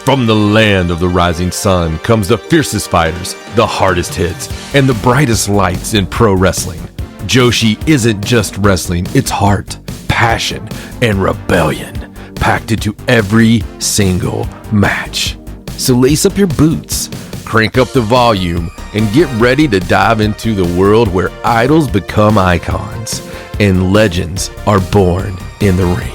From the land of the rising sun comes the fiercest fighters, the hardest hits, and the brightest lights in pro wrestling. Joshi isn't just wrestling, it's heart, passion, and rebellion, packed into every single match. So lace up your boots, crank up the volume, and get ready to dive into the world where idols become icons and legends are born in the ring.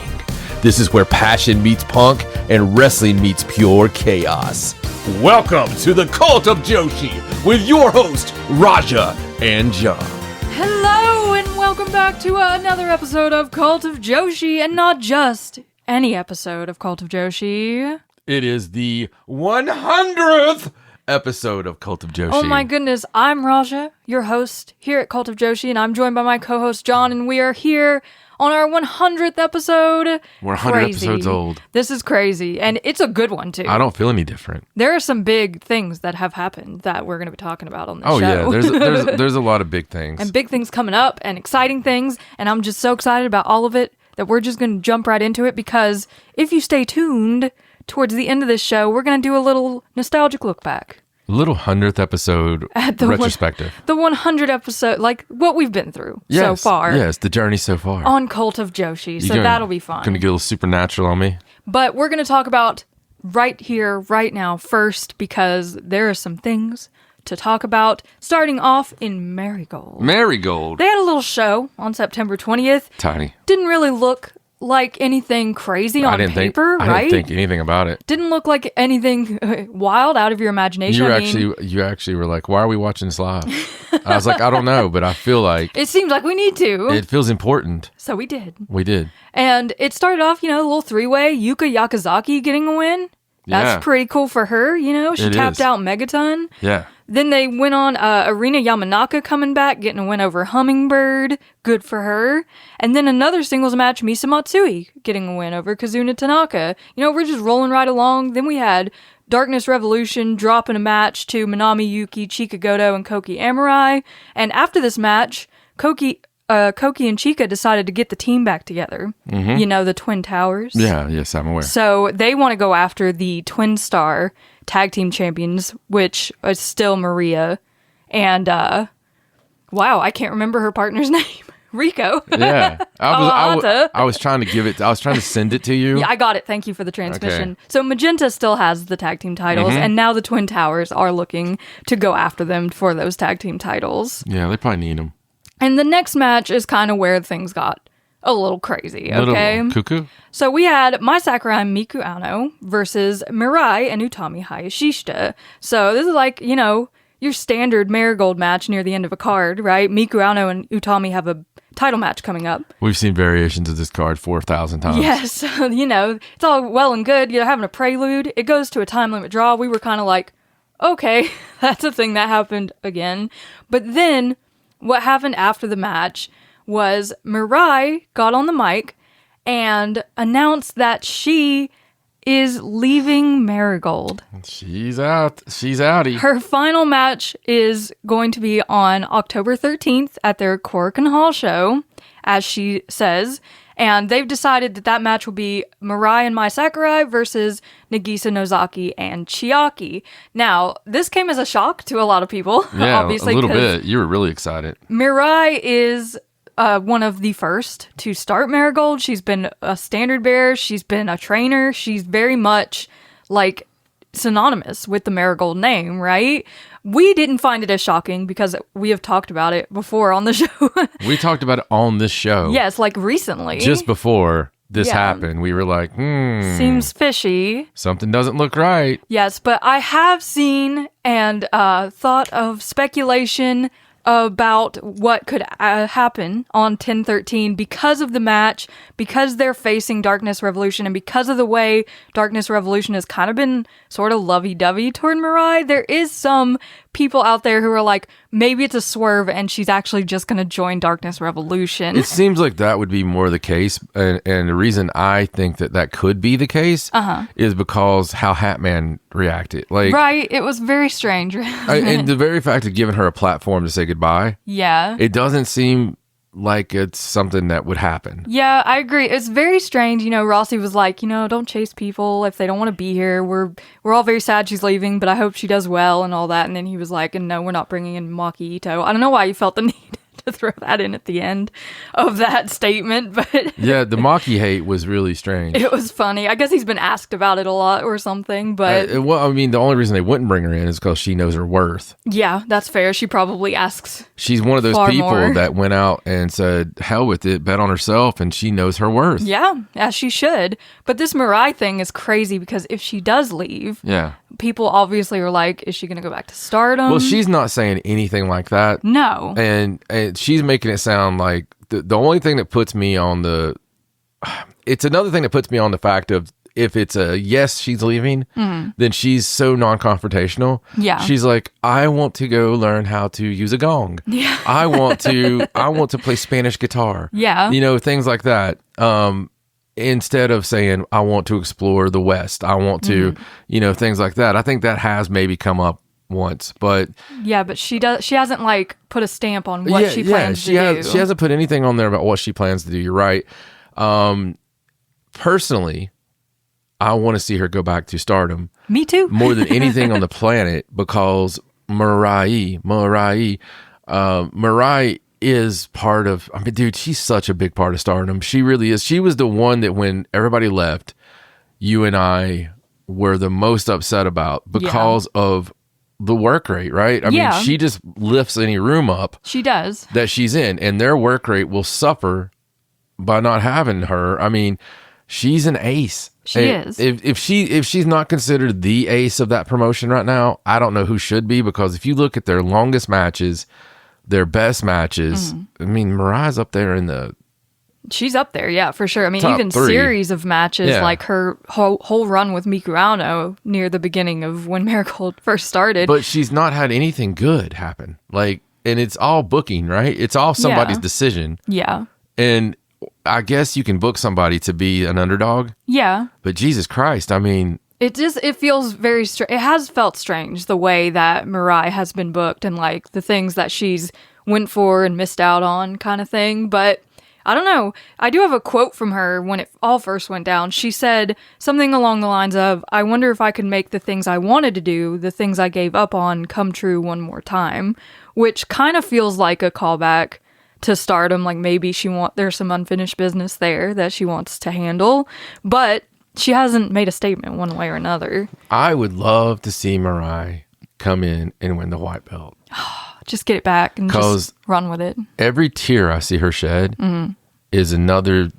This is where passion meets punk and wrestling meets pure chaos. Welcome to the Cult of Joshi with your host, Raja and John. Hello and welcome back to another episode of Cult of Joshi, and not just any episode of Cult of Joshi. It is the 100th episode of Cult of Joshi. Oh my goodness, I'm Raja, your host here at Cult of Joshi, and I'm joined by my co-host John, and we are here on our 100th episode. We're 100 episodes old. This is crazy, and it's a good one, too. I don't feel any different. There are some big things that have happened that we're going to be talking about on this show. Oh, yeah. There's a lot of big things. And big things coming up, and exciting things, and I'm just so excited about all of it that we're just going to jump right into it, because if you stay tuned towards the end of this show, we're going to do a little nostalgic look back. Little 100th episode retrospective. The 100 episode, like what we've been through so far. Yes, the journey so far. On Cult of Joshi, so that'll be fun. Gonna get a little supernatural on me. But we're gonna talk about right here, right now first, because there are some things to talk about, starting off in Marigold. Marigold. They had a little show on September 20th. Tiny. Didn't really look like anything crazy on paper, right? I didn't think anything about it. Didn't look like anything wild out of your imagination. You actually were like, why are we watching this live? I was like, I don't know, but I feel like it seems like we need to. It feels important. So we did. We did. And it started off, a little three-way, Yuka Yakazaki getting a win. That's pretty cool for her, She tapped out Megaton. Yeah. Then they went on Arina Yamanaka coming back, getting a win over Hummingbird. Good for her. And then another singles match, Misa Matsui getting a win over Kazuna Tanaka. We're just rolling right along. Then we had Darkness Revolution dropping a match to Manami Yuki, Chika Goto, and Koki Amurai. And after this match, Koki and Chika decided to get the team back together. Mm-hmm. The Twin Towers. Yeah, yes, I'm aware. So they want to go after the Twin Star Tag Team Champions, which is still Maria. And, wow, I can't remember her partner's name. Rico. Yeah. I was trying to send it to you. Yeah, I got it. Thank you for the transmission. Okay. So Magenta still has the tag team titles, and now the Twin Towers are looking to go after them for those tag team titles. Yeah, they probably need them. And the next match is kind of where things got a little crazy, okay? Little cuckoo. So we had Mai Sakurai and Miku Ano versus Mirai and Utami Hayashishita. So this is like, your standard Marigold match near the end of a card, right? Miku Ano and Utami have a title match coming up. We've seen variations of this card 4,000 times. Yes, it's all well and good. You're having a prelude. It goes to a time limit draw. We were kind of like, okay, that's a thing that happened again. But then what happened after the match was Mirai got on the mic and announced that she is leaving Marigold. She's out. She's outie. Her final match is going to be on October 13th at their Korakuen Hall show, as she says. And they've decided that match will be Mirai and Mai Sakurai versus Nagisa Nozaki and Chiaki. Now, this came as a shock to a lot of people. Yeah, obviously, a little bit. You were really excited. Mirai is one of the first to start Marigold. She's been a standard bearer. She's been a trainer. She's very much like synonymous with the Marigold name, right? We didn't find it as shocking because we have talked about it before on the show. We talked about it on this show. Yes, like recently. Just before this happened, we were like, seems fishy. Something doesn't look right. Yes, but I have seen and thought of speculation about what could happen on 10/13 because of the match, because they're facing Darkness Revolution, and because of the way Darkness Revolution has kind of been sort of lovey-dovey toward Mirai. There is some people out there who are like, maybe it's a swerve and she's actually just going to join Darkness Revolution. It seems like that would be more the case, and the reason I think that could be the case is because how Hatman reacted. Right, it was very strange. And the very fact of giving her a platform to say goodbye, yeah, it doesn't seem like it's something that would happen. Yeah, I agree. It's very strange. You know, Rossi was like, don't chase people if they don't want to be here. We're all very sad she's leaving, but I hope she does well and all that. And then he was like, and no, we're not bringing in Maki Ito. I don't know why you felt the need to throw that in at the end of that statement, but yeah, the Maki hate was really strange. It was funny. I guess he's been asked about it a lot or something, but well, I mean, the only reason they wouldn't bring her in is because she knows her worth. Yeah, that's fair. She probably asks. She's one of those people more. that went out and said, hell with it, bet on herself, and she knows her worth. Yeah, as she should. But this Mirai thing is crazy because if she does leave, yeah, people obviously are like, is she going to go back to Stardom? Well, she's not saying anything like that. No. And she's making it sound like the only thing that puts me on it's another thing that puts me on the fact of if it's a yes, she's leaving, then she's so non-confrontational. Yeah. She's like, I want to go learn how to use a gong. Yeah. I want to play Spanish guitar. Yeah. Things like that. Instead of saying, I want to explore the West. I want to, things like that. I think that has maybe come up once, but yeah, but she hasn't like put a stamp on what she plans to do. She hasn't put anything on there about what she plans to do. You're right. Personally, I want to see her go back to Stardom. Me too. More than anything on the planet, because Mirai is part of, I mean, dude, she's such a big part of Stardom. She really is. She was the one that when everybody left, you and I were the most upset about because of the work rate, right? I mean, she just lifts any room up. She does. That she's in, and their work rate will suffer by not having her. I mean, she's an ace. She is. If she's not considered the ace of that promotion right now, I don't know who should be, because if you look at their longest matches, their best matches, I mean, Mirai's up there in the... She's up there, yeah, for sure. I mean, top even 3. series of matches, like her whole run with Miku Ano near the beginning of when Marigold first started. But she's not had anything good happen. Like, and it's all booking, right? It's all somebody's decision. Yeah. And I guess you can book somebody to be an underdog. Yeah. But Jesus Christ, I mean... It feels very strange. It has felt strange the way that Mirai has been booked and like the things that she's went for and missed out on kind of thing. But I don't know. I do have a quote from her when it all first went down. She said something along the lines of, I wonder if I could make the things I wanted to do, the things I gave up on, come true one more time, which kind of feels like a callback to Stardom. Like maybe there's some unfinished business there that she wants to handle, but she hasn't made a statement one way or another. I would love to see Mirai come in and win the white belt. Just get it back and just run with it. Every tear I see her shed is another,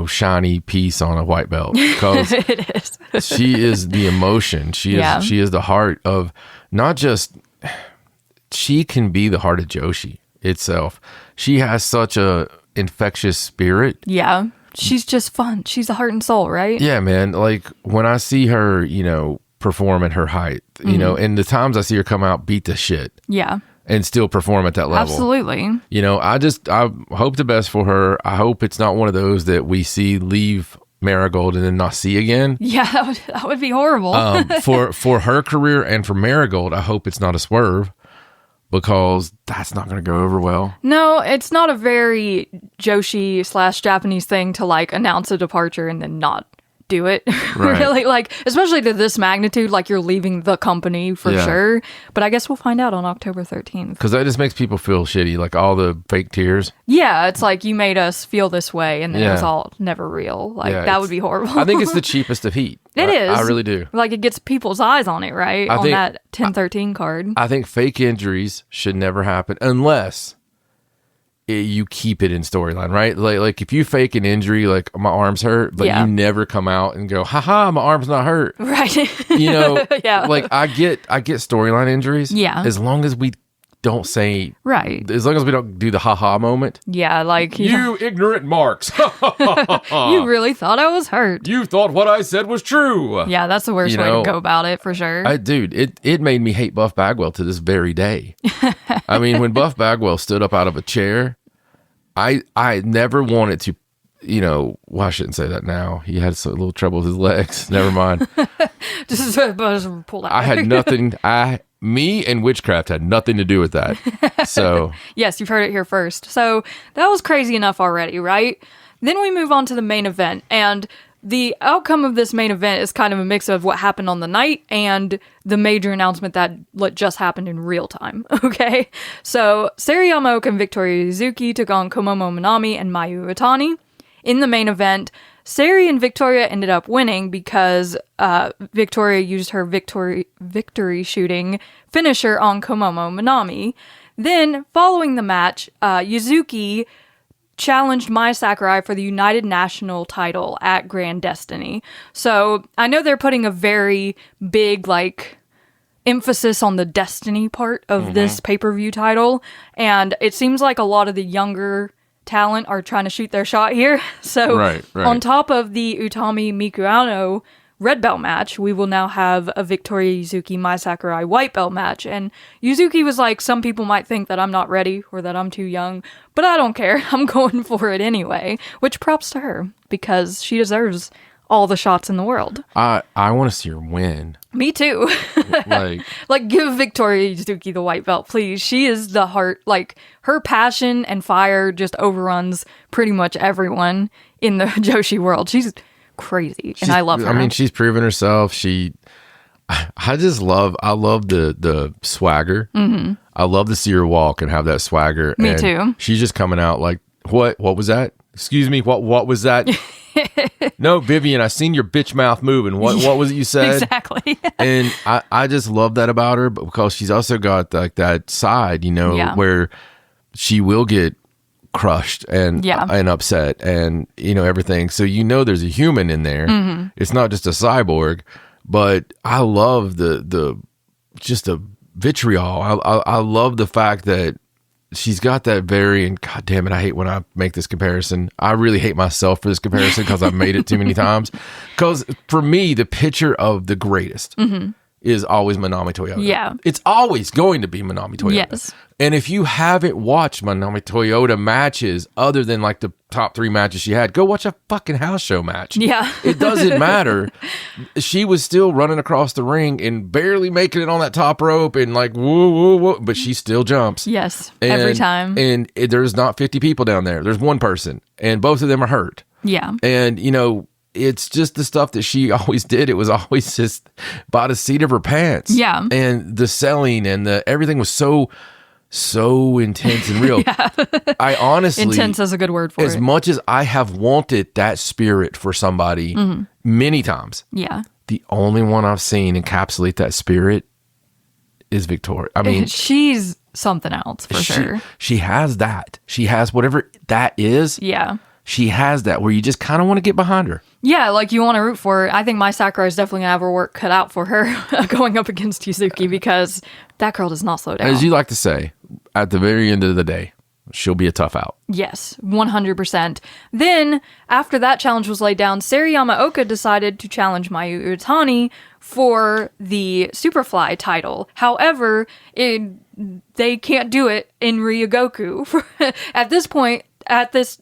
shiny piece on a white belt. Because it is. She is the emotion. She is the heart of not just... She can be the heart of Joshi itself. She has such a infectious spirit. Yeah. She's just fun. She's a heart and soul, right? Yeah, man. Like when I see her, perform at her height, and the times I see her come out, beat the shit. Yeah. And still perform at that level. Absolutely. I hope the best for her. I hope it's not one of those that we see leave Marigold and then not see again. Yeah, that would be horrible. For her career and for Marigold, I hope it's not a swerve, because that's not going to go over well. No, it's not a very Joshi / Japanese thing to like announce a departure and then not do it. Right. Really, like, especially to this magnitude, like you're leaving the company for sure. But I guess we'll find out on October 13th. Because that just makes people feel shitty, like all the fake tears. Yeah, it's like you made us feel this way and then it was all never real. Like that would be horrible. I think it's the cheapest of heat. It is. I really do. Like it gets people's eyes on it, right? On that 10-13 card. I think fake injuries should never happen unless you keep it in storyline, right? Like if you fake an injury, like my arm's hurt, but you never come out and go, haha, my arm's not hurt. Right. Like I get storyline injuries. Yeah. As long as we don't say, right. As long as we don't do the haha moment. Yeah, like you ignorant marks. You really thought I was hurt. You thought what I said was true. Yeah, that's the worst way to go about it for sure. Dude, it made me hate Buff Bagwell to this very day. I mean, when Buff Bagwell stood up out of a chair, I never wanted to, well, I shouldn't say that now. He had a little trouble with his legs. Never mind. just pull out. I had nothing. I me and witchcraft had nothing to do with that. So yes, you've heard it here first. So that was crazy enough already, right? Then we move on to the main event, and the outcome of this main event is kind of a mix of what happened on the night and the major announcement that just happened in real time, okay? So, Sarayama Oka and Victoria Yuzuki took on Komomo Minami and Mayu Iwatani. In the main event, Sari and Victoria ended up winning because Victoria used her victory shooting finisher on Komomo Minami. Then, following the match, Yuzuki challenged Mai Sakurai for the United National title at Grand Destiny. So I know they're putting a very big, emphasis on the Destiny part of this pay-per-view title. And it seems like a lot of the younger talent are trying to shoot their shot here. So right. On top of the Utami Mikuano red belt match, we will now have a Victoria Yuzuki Mai Sakurai white belt match. And Yuzuki was like, some people might think that I'm not ready or that I'm too young, but I don't care. I'm going for it anyway, which props to her because she deserves all the shots in the world. I want to see her win. Me too. Give Victoria Yuzuki the white belt, please. She is the heart. Her passion and fire just overruns pretty much everyone in the Joshi world. She's crazy, and I love her. I mean, she's proven herself. I love the swagger. Mm-hmm. I love to see her walk and have that swagger. Me too. She's just coming out like, what was that? Excuse me, what was that? No, Vivian, I seen your bitch mouth moving. What was it you said? Exactly. And I just love that about her, but because she's also got that side, where she will get crushed and upset and everything. So there's a human in there. Mm-hmm. It's not just a cyborg, but I love the vitriol. I love the fact that she's got that and God damn it, I hate when I make this comparison. I really hate myself for this comparison because I've made it too many times. Because for me, the picture of the greatest is always Manami Toyota. Yeah. It's always going to be Manami Toyota. Yes. And if you haven't watched Manami Toyota matches other than the top 3 matches she had, go watch a fucking house show match. Yeah. It doesn't matter. She was still running across the ring and barely making it on that top rope and whoa, whoa, whoa, but she still jumps. Yes. Every time. And there's not 50 people down there. There's one person and both of them are hurt. Yeah. And, it's just the stuff that she always did. It was always just by the seat of her pants. Yeah. And the selling and everything was so intense and real. Yeah. I honestly... Intense is a good word for it. As much as I have wanted that spirit for somebody many times. Yeah. The only one I've seen encapsulate that spirit is Victoria. I mean... She's something else, for sure. She has that. She has whatever that is. Yeah. She has that where you just kind of want to get behind her. Yeah, you want to root for her. I think Mai Sakurai is definitely going to have her work cut out for her going up against Yuzuki because that girl does not slow down. As you like to say, at the very end of the day, she'll be a tough out. Yes, 100%. Then, after that challenge was laid down, Sarayama Oka decided to challenge Mayu Iwatani for the Superfly title. However, they can't do it in Ryogoku. At this point,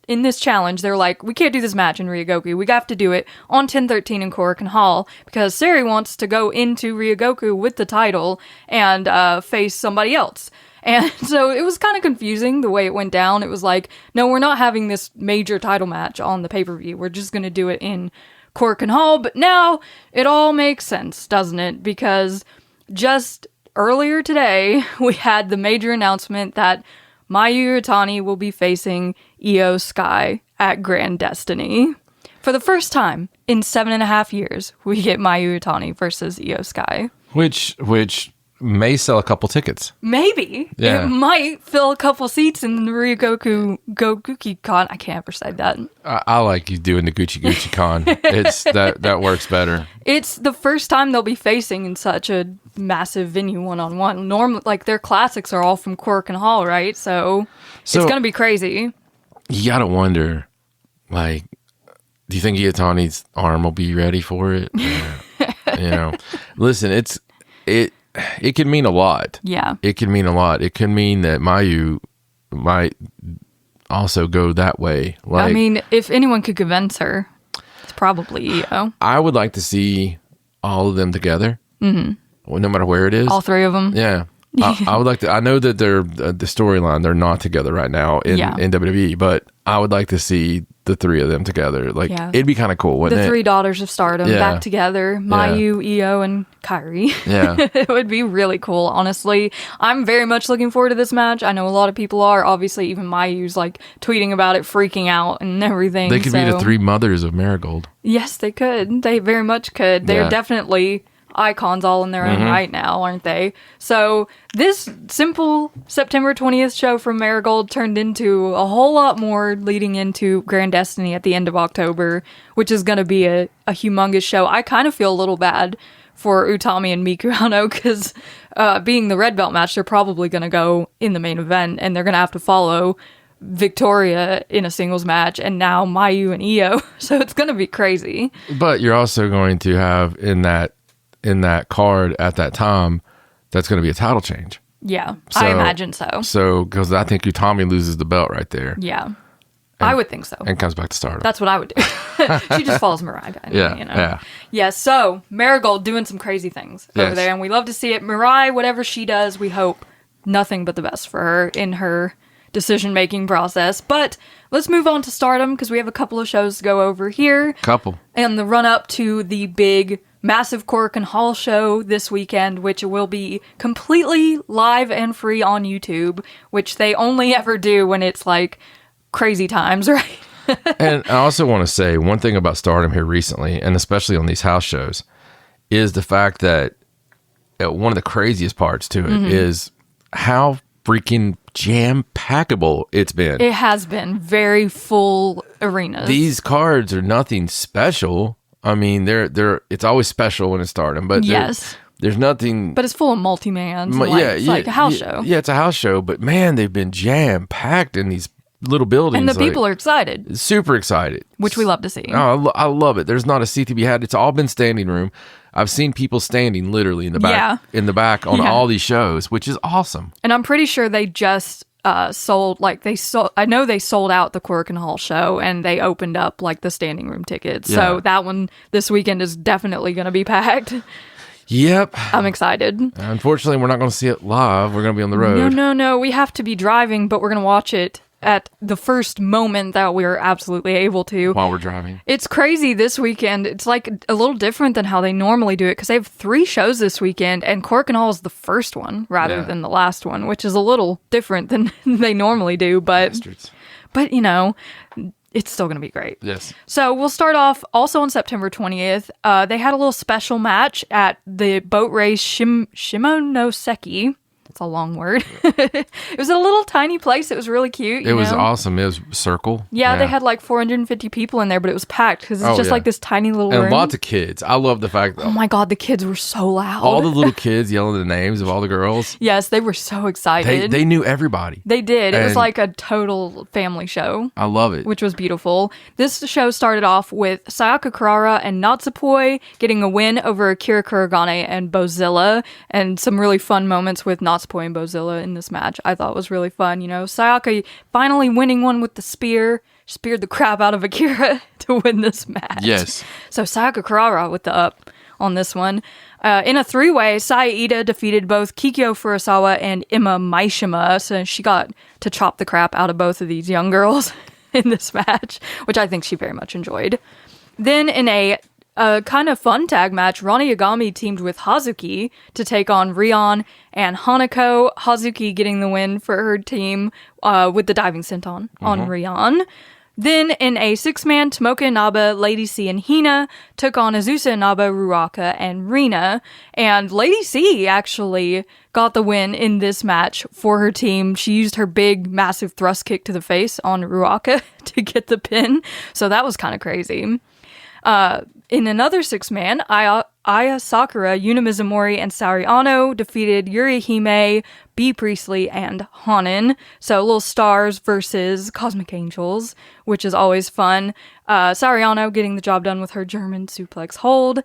in this challenge, they're like, we can't do this match in Ryogoku. We have to do it on 10/13 in Korakuen Hall because Sari wants to go into Ryogoku with the title and face somebody else. And so it was kind of confusing the way it went down. It was like, no, we're not having this major title match on the pay-per-view. We're just going to do it in Korakuen Hall. But now it all makes sense, doesn't it? Because just earlier today, we had the major announcement that Mayu Iwatani will be facing Iyo Sky at Grand Destiny. For the first time in 7.5 years, we get Mayu Iwatani versus Iyo Sky. Which may sell a couple tickets. Maybe. Yeah. It might fill a couple seats in the Ryogoku Goguki Con. I can't ever say that. I like you doing the Gucci Con. It's that works better. It's the first time they'll be facing in such a massive venue one-on-one. Normally, their classics are all from Korakuen Hall, right? So it's going to be crazy. You gotta wonder, do you think Iwatani's arm will be ready for it? Listen, it can mean a lot. Yeah. It can mean a lot. It can mean that Mayu might also go that way. If anyone could convince her, it's probably Iyo. I would like to see all of them together. Mm-hmm. no matter where it is. All three of them. Yeah. I would like to. I know that they're the storyline. They're not together right now in WWE, but I would like to see the three of them together. Like it'd be kind of cool, wouldn't it? The three daughters of Stardom back together: Mayu, Iyo, and Kairi. Yeah, it would be really cool. Honestly, I'm very much looking forward to this match. I know a lot of people are. Obviously, even Mayu's like tweeting about it, freaking out, and everything. They could be the three mothers of Marigold. Yes, they could. They very much could. They're definitely icons all in their own right now, aren't they? So this simple September 20th show from Marigold turned into a whole lot more leading into Grand Destiny at the end of October, which is going to be a humongous show. I kind of feel a little bad for Utami and Miku Hano because being the red belt match, they're probably going to go in the main event and they're going to have to follow Victoria in a singles match and now Mayu and Iyo. So it's going to be crazy. But you're also going to have in that card at that time, that's going to be a title change. Yeah, I imagine so. So, because I think Utami loses the belt right there. Yeah, I would think so. And comes back to Stardom. That's what I would do. She just follows Mirai. Yeah, so Marigold doing some crazy things over there, and we love to see it. Mirai, whatever she does, we hope nothing but the best for her in her decision-making process. But let's move on to Stardom, because we have a couple of shows to go over here. And the run-up to the big massive Korakuen Hall show this weekend, which will be completely live and free on YouTube, which they only ever do when it's like crazy times, right? And I also want to say one thing about Stardom here recently, and especially on these house shows, is the fact that one of the craziest parts to it is how freaking jam-packable it's been. It has been very full arenas. These cards are nothing special. I mean, they're it's always special when it's Stardom, but there's nothing. But it's full of multi-mans. It's like a house show. Yeah, it's a house show, but man, they've been jam-packed in these little buildings. And the people are excited. Super excited. Which we love to see. Oh, I love it. There's not a seat to be had. It's all been standing room. I've seen people standing literally in the back on all these shows, which is awesome. And I'm pretty sure they just sold I know they sold out the Korakuen Hall show and they opened up like the standing room tickets. So that one this weekend is definitely going to be packed. Yep. I'm excited. Unfortunately, we're not going to see it live. We're going to be on the road. No. We have to be driving, but we're going to watch it at the first moment that we're absolutely able to. While we're driving. It's crazy this weekend. It's like a little different than how they normally do it because they have 3 shows this weekend and Korakuen Hall is the first one rather than the last one, which is a little different than they normally do. But you know, it's still going to be great. Yes. So we'll start off also on September 20th. They had a little special match at the boat race Shimonoseki. It's a long word. It was a little tiny place. It was really cute. It was awesome. It was circle. Yeah, they had like 450 people in there, but it was packed because it's just like this tiny little room. And lots of kids. I love the fact that... Oh my God, the kids were so loud. All the little kids yelling the names of all the girls. Yes, they were so excited. They knew everybody. They did. It was like a total family show. I love it. Which was beautiful. This show started off with Sayaka Kurara and Natsupoi getting a win over Akira Kuragane and Bozilla, and some really fun moments with Natsupoi and Bozilla in this match. I thought was really fun. You know, Sayaka finally winning one with the speared the crap out of Akira to win this match. Yes. So Sayaka Kurara with the up on this one. In a 3-way, Saida defeated both Kikyo Furusawa and Emma Maishima, so she got to chop the crap out of both of these young girls in this match, which I think she very much enjoyed. Then in a kind of fun tag match, Ronnie Yagami teamed with Hazuki to take on Rion and Hanako. Hazuki getting the win for her team with the diving senton on Rion. Then in a 6-man, Tomoka Inaba, Lady C, and Hina took on Azusa Inaba, Ruaka, and Rina. And Lady C actually got the win in this match for her team. She used her big, massive thrust kick to the face on Ruaka to get the pin. So that was kind of crazy. In another 6-man, Aya Sakura, Yuna Mizumori, and Saori Ano defeated Yuri Hime, Bea Priestley, and Hanan. So Little Stars versus Cosmic Angels, which is always fun. Saori Ano getting the job done with her German suplex hold.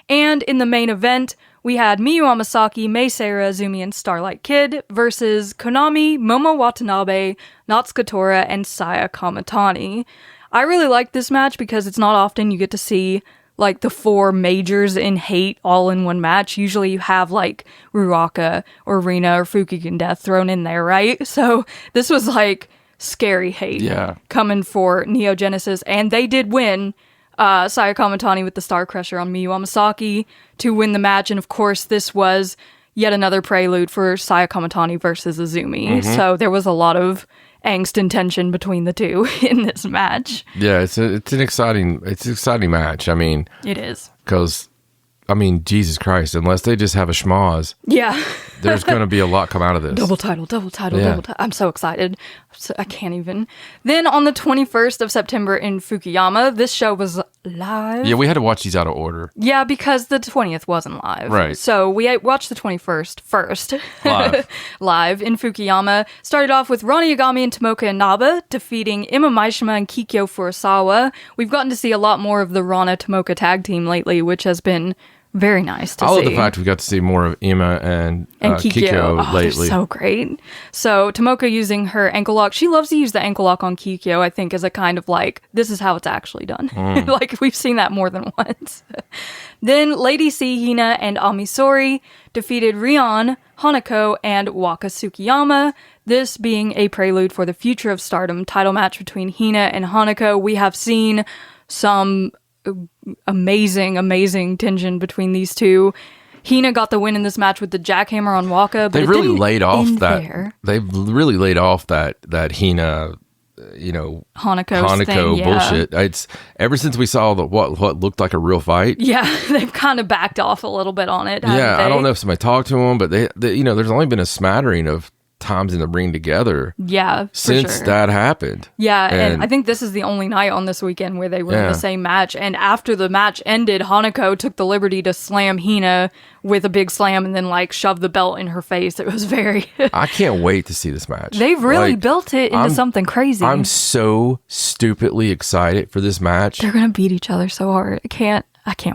And in the main event, we had Miyu Amasaki, Mei Seira, Azumi, and Starlight Kid versus Konami, Momo Watanabe, Natsuko Tora, and Saya Kamatani. I really like this match because it's not often you get to see like the 4 majors in hate all in one match. Usually you have like Ruaka or Rina or Fukigen Death thrown in there, right? So this was like scary hate coming for Neo Genesis, and they did win. Saya Kamatani with the Star Crusher on Miyu Amasaki to win the match, and of course this was yet another prelude for Saya Kamatani versus Azumi. So there was a lot of angst and tension between the two in this match. Yeah, it's an exciting match. I mean, it is, because Jesus Christ, unless they just have a schmoz, there's going to be a lot come out of this. Double title. I'm so excited. I can't even. Then on the 21st of September in Fukuyama, this show was live. Yeah, we had to watch these out of order. Yeah, because the 20th wasn't live. Right. So we watched the 21st first. Live in Fukuyama. Started off with Ronnie Yagami and Tomoka Inaba defeating Ima Maishima and Kikyo Furusawa. We've gotten to see a lot more of the Rana Tomoka tag team lately, which has been very nice to see. I love the fact we got to see more of Ima and Kikyo lately. So great. So Tomoka using her ankle lock. She loves to use the ankle lock on Kikyo, I think, as a kind of like, this is how it's actually done. Like, we've seen that more than once. Then Lady C, Hina, and Amisori defeated Rion, Hanako, and Waka Tsukiyama. This being a prelude for the Future of Stardom title match between Hina and Hanako. We have seen some amazing tension between these two. Hina got the win in this match with the jackhammer on Waka, but they've really laid off that. They've really laid off that Hina, Hanako thing, bullshit. It's ever since we saw what looked like a real fight. Yeah, they've kind of backed off a little bit on it. Yeah, I don't know if somebody talked to them, but they there's only been a smattering of times in the ring together. Yeah, since that happened. Yeah, and I think this is the only night on this weekend where they were in the same match. And after the match ended, Hanako took the liberty to slam Hina with a big slam and then like shove the belt in her face. It was very. I can't wait to see this match. They've really built it into something crazy. I'm so stupidly excited for this match. They're gonna beat each other so hard. I can't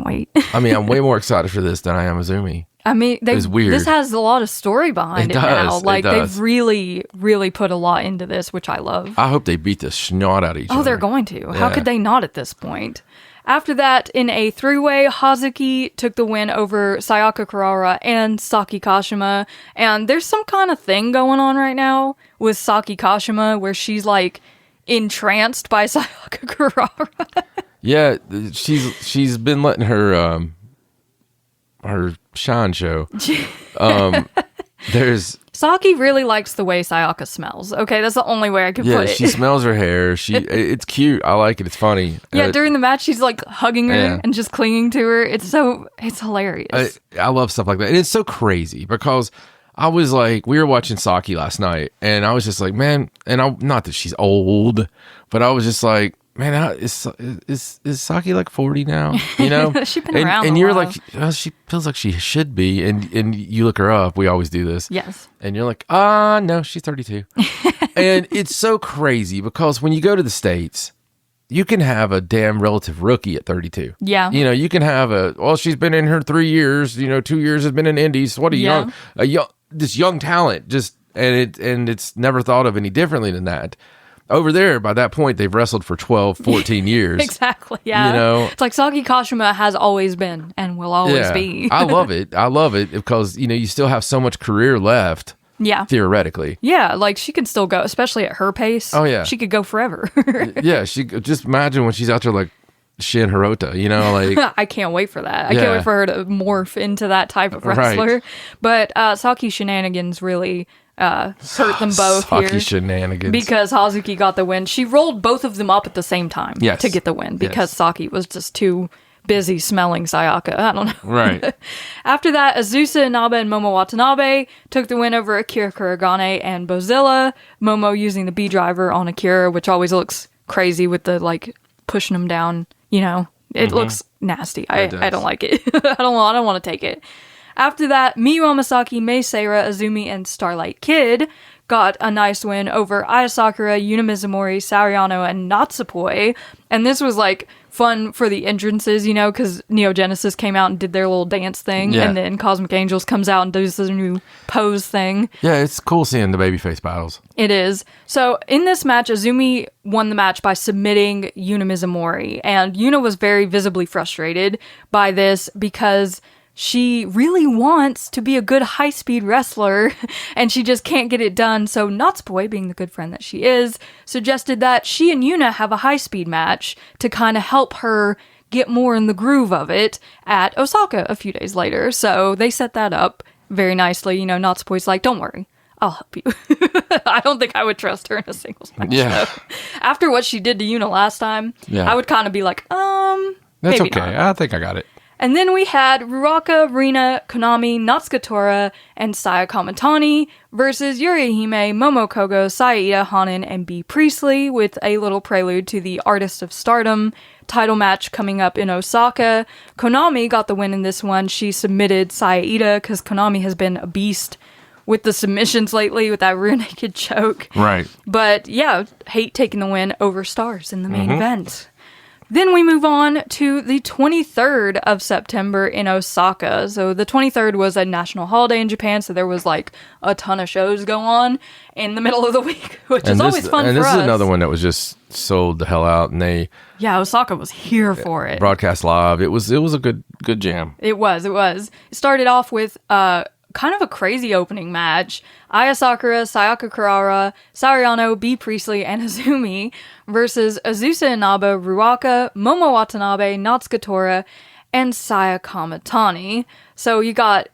wait. I'm way more excited for this than I am Azumi. It's weird. This has a lot of story behind it now. Like, they've really, really put a lot into this, which I love. I hope they beat the snot out of each other. Oh, they're going to. Yeah. How could they not at this point? After that, in a 3-way, Hazuki took the win over Sayaka Kurara and Saki Kashima. And there's some kind of thing going on right now with Saki Kashima where she's, like, entranced by Sayaka Kurara. Yeah, she's been letting her shine show. There's Saki really likes the way Sayaka smells. Okay, that's the only way I can put it. Yeah, she smells her hair. It's cute. I like it. It's funny. Yeah, during the match, she's like hugging her and just clinging to her. It's hilarious. I love stuff like that. And it's so crazy because I was like, we were watching Saki last night and I was just like, man, and not that she's old, but I was just like, man, is Saki like 40 now? You know, she's been around. And you're like, oh, she feels like she should be. And you look her up. We always do this. Yes. And you're like, no, she's 32. And it's so crazy because when you go to the States, you can have a damn relative rookie at 32. Yeah. You know, you can have she's been in her 3 years. 2 years has been in Indies. What this young talent and it's never thought of any differently than that. Over there, by that point, they've wrestled for 12, 14 years. Exactly, yeah. It's like Saki Kashima has always been and will always be. I love it because, you still have so much career left. Yeah. Theoretically. Yeah, like she could still go, especially at her pace. Oh, yeah. She could go forever. Yeah, just imagine when she's out there like Shin Hirota, like. I can't wait for that. I can't wait for her to morph into that type of wrestler. Right. But Saki's shenanigans really hurt them both Saki shenanigans. Because Hazuki got the win. She rolled both of them up at the same time to get the win because Saki was just too busy smelling Sayaka. I don't know. Right. After that, Azusa Inaba and Momo Watanabe took the win over Akira Kuragane and Bozilla. Momo using the B driver on Akira, which always looks crazy with the like pushing him down. It looks nasty. I don't like it. I don't want to take it. After that, Miyu Amasaki, Mei Seira, Azumi, and Starlight Kid got a nice win over Aya Sakura, Yuna Mizumori, Sariano, and Natsupoi. And this was like fun for the entrances, you know, because Neo Genesis came out and did their little dance thing, and then Cosmic Angels comes out and does this new pose thing. Yeah, it's cool seeing the babyface battles. It is. So in this match, Azumi won the match by submitting Yuna Mizumori, and Yuna was very visibly frustrated by this because she really wants to be a good high-speed wrestler, and she just can't get it done. So Natsupoi, being the good friend that she is, suggested that she and Yuna have a high-speed match to kind of help her get more in the groove of it at Osaka a few days later. So they set that up very nicely. You know, Natsupoi's like, don't worry, I'll help you. I don't think I would trust her in a singles match. Yeah. Though. After what she did to Yuna last time, I would kind of be like, That's maybe okay. not. I think I got it. And then we had Ruaka, Rina, Konami, Natsuka Tora, and Saya Kamatani versus Yuri Hime, Momo Kogo, Saida, Hanan, and B. Priestley, with a little prelude to the Artist of Stardom title match coming up in Osaka. Konami got the win in this one. She submitted Saida because Konami has been a beast with the submissions lately with that rear naked choke. Right. But yeah, Hate taking the win over Stars in the main event. Then we move on to the 23rd of September in Osaka. So the 23rd was a national holiday in Japan, so there was like a ton of shows go on in the middle of the week, which is always fun for us. And this is another one that was just sold the hell out, and they... Yeah, Osaka was here for it. Broadcast live. It was a good jam. It was. It started off with kind of a crazy opening match. Aya Sakura, Sayaka Kurara, Sariano, B. Priestley, and Azumi versus Azusa Inaba, Ruaka, Momo Watanabe, Natsuka Tora, and Saya Kamatani. So you got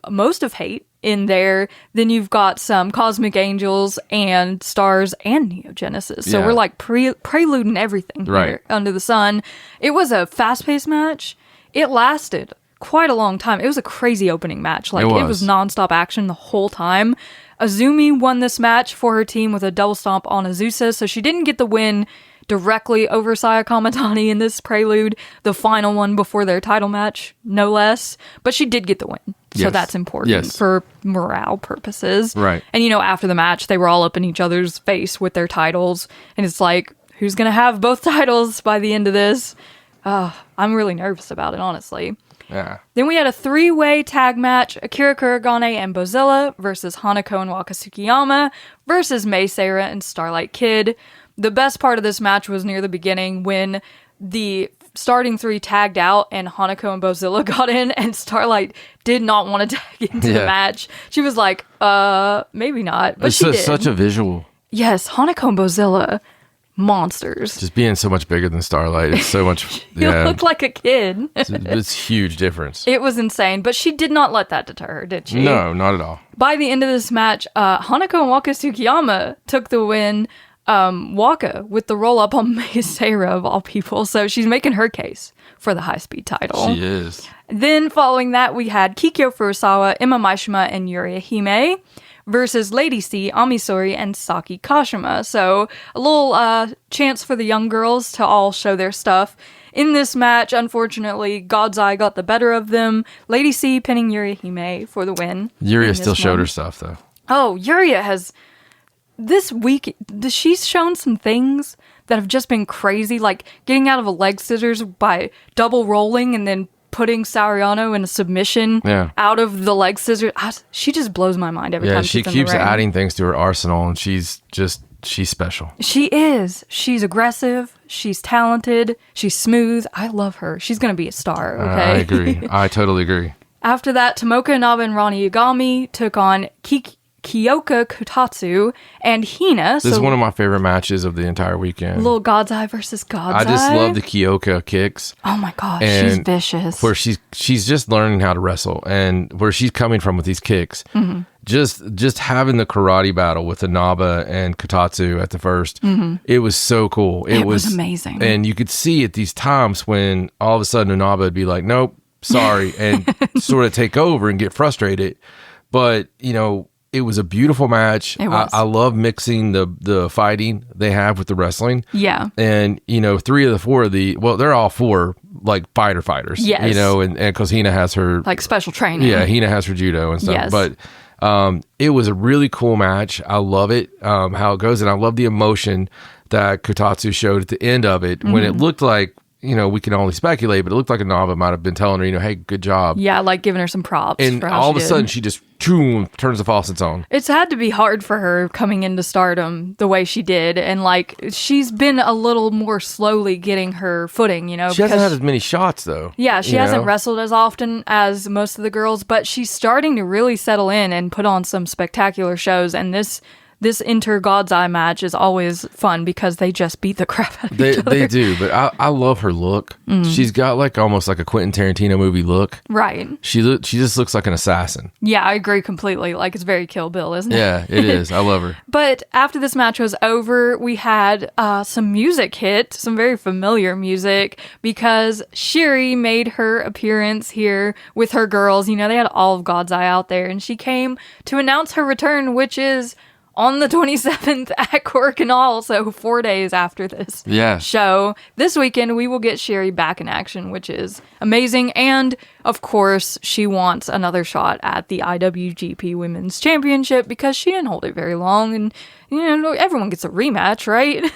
most of Hate in there. Then you've got some Cosmic Angels and Stars and Neo Genesis. So we're like preluding everything here under the sun. It was a fast-paced match. It lasted quite a long time. It was a crazy opening match. Like, it was nonstop action the whole time. Azumi won this match for her team with a double stomp on Azusa, so she didn't get the win directly over Saya Kamatani in this prelude, the final one before their title match, no less. But she did get the win. So that's important for morale purposes. Right. And, you know, after the match, they were all up in each other's face with their titles. And it's like, who's going to have both titles by the end of this? I'm really nervous about it, honestly. Yeah. Then we had a three-way tag match, Akira Kuragane and Bozilla versus Hanako and Waka Tsukiyama versus Mei Seira and Starlight Kid. The best part of this match was near the beginning when the starting three tagged out and Hanako and Bozilla got in, and Starlight did not want to tag into the match. She was like, maybe not, but she did. Such a visual. Yes, Hanako and Bozilla, monsters. Just being so much bigger than Starlight. It's so much... You look like a kid. It's huge difference. It was insane, but she did not let that deter her, did she? No, not at all. By the end of this match, Hanako and Waka Tsukiyama took the win. Waka with the roll-up on Mei Seira, of all people. So she's making her case for the high-speed title. She is. Then following that, we had Kikyo Furusawa, Emma Maishima, and Yuri Hime versus Lady C, Amisori, and Saki Kashima. So a little chance for the young girls to all show their stuff. In this match, unfortunately, God's Eye got the better of them. Lady C pinning Yuri Hime for the win. Yuria still showed her stuff, though. Oh, Yuria has... This week, she's shown some things that have just been crazy, like getting out of a leg scissors by double rolling and then putting Sariano in a submission out of the leg scissors. She just blows my mind every time she's in the ring. She keeps adding things to her arsenal, and she's special. She is. She's aggressive. She's talented. She's smooth. I love her. She's going to be a star, okay? I agree. I totally agree. After that, Tomoka Inaba and Rani Yagami took on Kyoka Kutatsu and Hina. This is one of my favorite matches of the entire weekend. Little God's Eye versus God's Eye. I just love the Kyoka kicks. Oh my gosh, she's vicious. Where she's just learning how to wrestle, and where she's coming from with these kicks. Mm-hmm. Just having the karate battle with Inaba and Kutatsu at the first, it was so cool. It was amazing. And you could see at these times when all of a sudden Inaba would be like, nope, sorry, and sort of take over and get frustrated. But, you know, it was a beautiful match. I love mixing the fighting they have with the wrestling. Yeah. And, you know, 3 of the 4 of they're all 4 like fighters. Yes. You know, and because Hina has her... Like special training. Yeah, Hina has her judo and stuff. Yes. But it was a really cool match. I love it, how it goes. And I love the emotion that Kutatsu showed at the end of it when it looked like we can only speculate, but it looked like Inaba might have been telling her, hey, good job. Yeah, like giving her some props. And for how all of she a did. sudden, she just turns the faucets on. It's had to be hard for her coming into Stardom the way she did. And, like, she's been a little more slowly getting her footing, She hasn't had as many shots, though. Yeah, she hasn't wrestled as often as most of the girls, but she's starting to really settle in and put on some spectacular shows. And this Inter God's Eye match is always fun because they just beat the crap out of each other. They do, but I love her look. She's got like almost like a Quentin Tarantino movie look. Right. She just looks like an assassin. Yeah, I agree completely. Like, it's very Kill Bill, isn't it? Yeah, it is. I love her. But after this match was over, we had some music hit, some very familiar music, because Shiri made her appearance here with her girls. They had all of God's Eye out there, and she came to announce her return, which is on the 27th at Korakuen Hall, so 4 days after this show. This weekend, we will get Shiri back in action, which is amazing. And, of course, she wants another shot at the IWGP Women's Championship because she didn't hold it very long. And, everyone gets a rematch, right?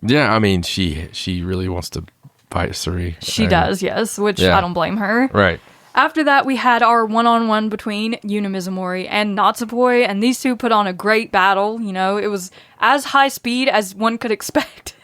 Yeah, I mean, she really wants to fight Suri. She does, yes, which I don't blame her. Right. After that, we had our one-on-one between Yuna Mizumori and Natsupoi, and these two put on a great battle. It was as high speed as one could expect.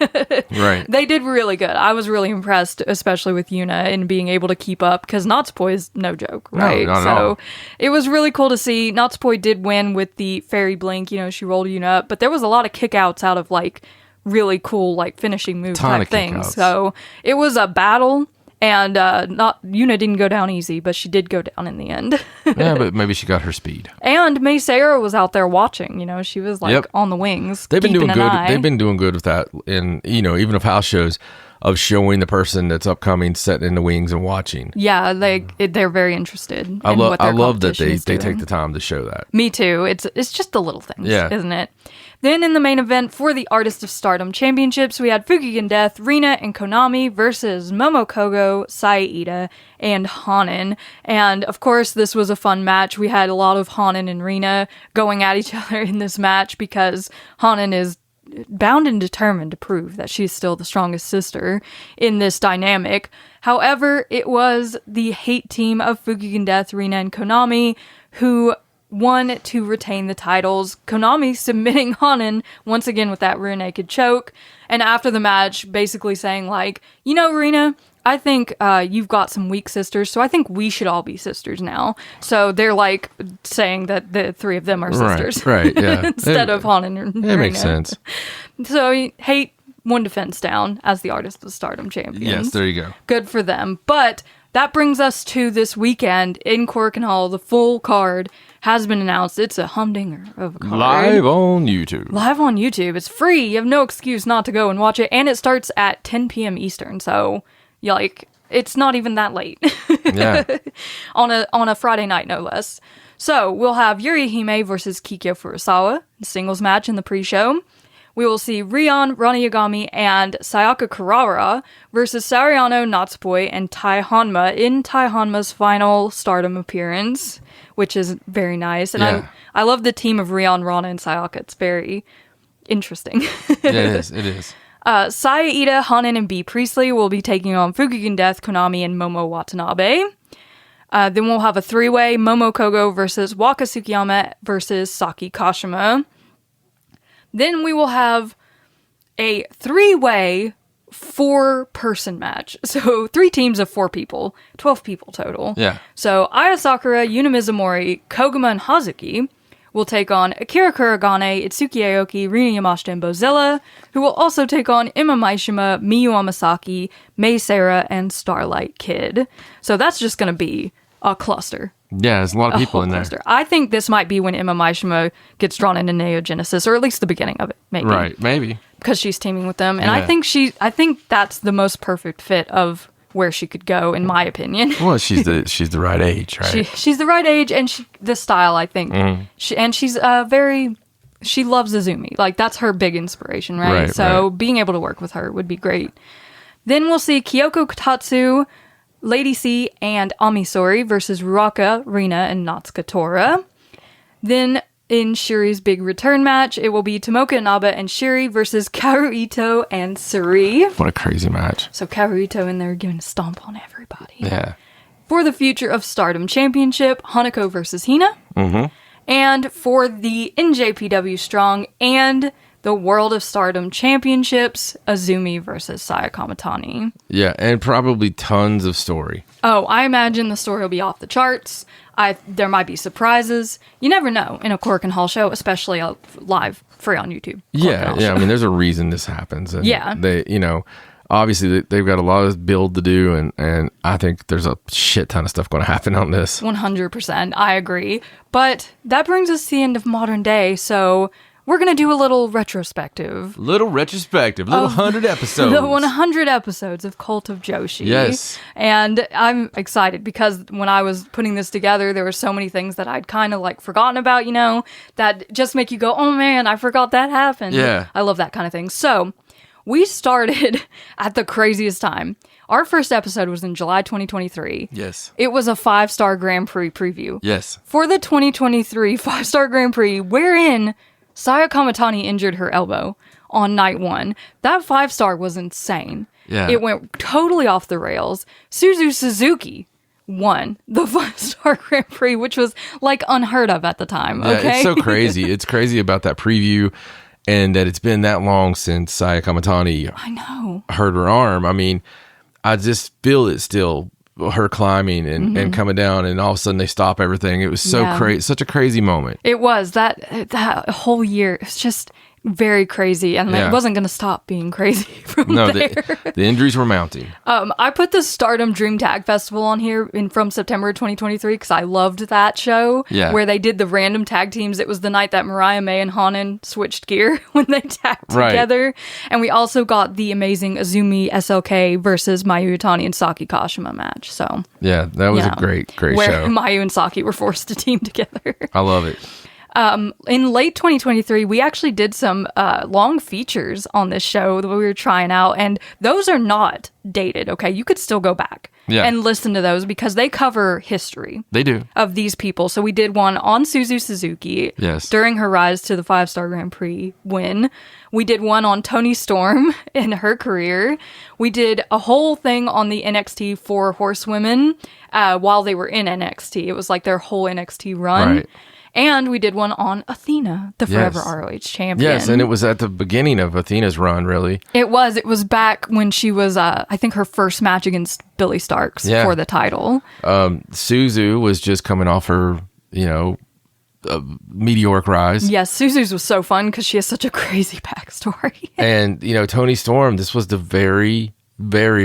Right. They did really good. I was really impressed, especially with Yuna, in being able to keep up, because Natsupoi is no joke, right? No, not at all. It was really cool to see. Natsupoi did win with the Fairy Blink. She rolled Yuna up, but there was a lot of kickouts out of, like, really cool, like, finishing move type things. So it was a battle. And Yuna didn't go down easy, but she did go down in the end. Yeah, but maybe she got her speed. And May Sarah was out there watching. She was like on the wings. They've been doing good. Eye. They've been doing good with that. In even of house shows, of showing the person that's upcoming, sitting in the wings and watching. Yeah, they're very interested. I love that they take the time to show that. Me too. It's just the little things, isn't it? Then in the main event for the Artist of Stardom Championships, we had Fukigen Death, Rina and Konami versus Momo Kogo, Saida, and Hanan. And of course, this was a fun match. We had a lot of Hanan and Rina going at each other in this match because Hanan is bound and determined to prove that she's still the strongest sister in this dynamic. However, it was the hate team of Fukigen Death, Rina, and Konami who won to retain the titles. Konami submitting Hanan once again with that rear naked choke, and after the match basically saying like, Rina, I think you've got some weak sisters, so I think we should all be sisters now. So they're like saying that the three of them are sisters. Right, yeah. Instead of Hanan and Rina. It makes sense. So hate one defense down as the Artist of Stardom champions. Yes, there you go. Good for them. But that brings us to this weekend in Korakuen Hall. The full card has been announced. It's a humdinger of a card. Live on YouTube. Live on YouTube. It's free. You have no excuse not to go and watch it. And it starts at 10 p.m. Eastern. So, it's not even that late. Yeah. on a Friday night, no less. So, we'll have Yuri Hime versus Kikyo Furusawa, singles match in the pre-show. We will see Rion, Rana Yagami, and Sayaka Kurawara versus Sariano, Natsupoi, and Tai Hanma in Tai Hanma's final Stardom appearance, which is very nice. And I love the team of Rion, Rana, and Sayaka. It's very interesting. Yeah, it is. Saida, Hanan, and B. Priestley will be taking on Fukigen Death, Konami, and Momo Watanabe. Then we'll have a three-way Momo Kogo versus Waka Tsukiyama versus Saki Kashima. Then we will have a three-way 4-person match. So 3 teams of 4 people, 12 people total. Yeah. So Aya Sakura, Yuna Mizumori, Koguma, and Hazuki will take on Akira Kuragane, Itsuki Aoki, Rina Yamashita, and Bozilla, who will also take on Ima Maishima, Miyu Amasaki, Mei Sarah, and Starlight Kid. So that's just going to be a cluster. Yeah, there's a lot of people in there. Cluster. I think this might be when Ima Maishima gets drawn into Neo Genesis, or at least the beginning of it, maybe. Right, maybe. Because she's teaming with them. And I think that's the most perfect fit of where she could go, in my opinion. Well, she's the right age, right? She's the right age, and the style, I think. Mm-hmm. She's she loves Azumi. Like, that's her big inspiration, right? So being able to work with her would be great. Then we'll see Kyoko Kotatsu, Lady C, and Amisori versus Ruaka, Rina, and Natsuka Tora. Then in Shiri's big return match, it will be Tomoka Inaba and Shiri versus Kaoru Ito and Suri. What a crazy match. So Kaoru Ito in there giving a stomp on everybody. Yeah. For the Future of Stardom Championship, Hanako versus Hina. Mm-hmm. And for the NJPW Strong and the World of Stardom Championships, Azumi versus Saya Kamatani. Yeah, and probably tons of story. Oh, I imagine the story will be off the charts. There might be surprises. You never know in a Korakuen Hall show, especially live, free on YouTube. Yeah. I mean, there's a reason this happens. And Yeah. They, obviously they've got a lot of build to do, and I think there's a shit ton of stuff going to happen on this. 100%. I agree. But that brings us to the end of modern day, so we're going to do a little retrospective. Little 100 episodes. The 100 episodes of Cult of Joshi. Yes. And I'm excited because when I was putting this together, there were so many things that I'd kind of like forgotten about, that just make you go, oh man, I forgot that happened. Yeah. I love that kind of thing. So we started at the craziest time. Our first episode was in July 2023. Yes. It was a 5-star Grand Prix preview. Yes. For the 2023 5-star Grand Prix, wherein Saya Kamatani injured her elbow on night 1. That 5-star was insane. Yeah. It went totally off the rails. Suzu Suzuki won the 5-star Grand Prix, which was like unheard of at the time. Yeah, Okay? it's so crazy. It's crazy about that preview and that it's been that long since Saya Kamatani I know. hurt her arm. I mean, I just feel it still, her climbing and coming down, and all of a sudden they stop everything. It was so crazy, such a crazy moment. It was. That whole year, it's just very crazy, and it wasn't going to stop being crazy from there. The injuries were mounting. I put the Stardom Dream Tag Festival on here from September 2023 because I loved that show where they did the random tag teams. It was the night that Mariah May and Hanan switched gear when they tagged together. And we also got the amazing Azumi SLK versus Mayu Iwatani and Saki Kashima match. So yeah, that was a great show. Where Mayu and Saki were forced to team together. I love it. In late 2023, we actually did some long features on this show that we were trying out, and those are not dated, okay? You could still go back and listen to those because they cover history. They do. Of these people. So we did one on Suzu Suzuki during her rise to the 5-star Grand Prix win. We did one on Toni Storm in her career. We did a whole thing on the NXT 4 Horsewomen while they were in NXT. It was like their whole NXT run. Right. And we did one on Athena, the Forever ROH champion. Yes, and it was at the beginning of Athena's run, really. It was. It was back when she was, I think, her first match against Billy Starks for the title. Suzu was just coming off her, meteoric rise. Yes, Suzu's was so fun because she has such a crazy backstory. And, Toni Storm, this was the very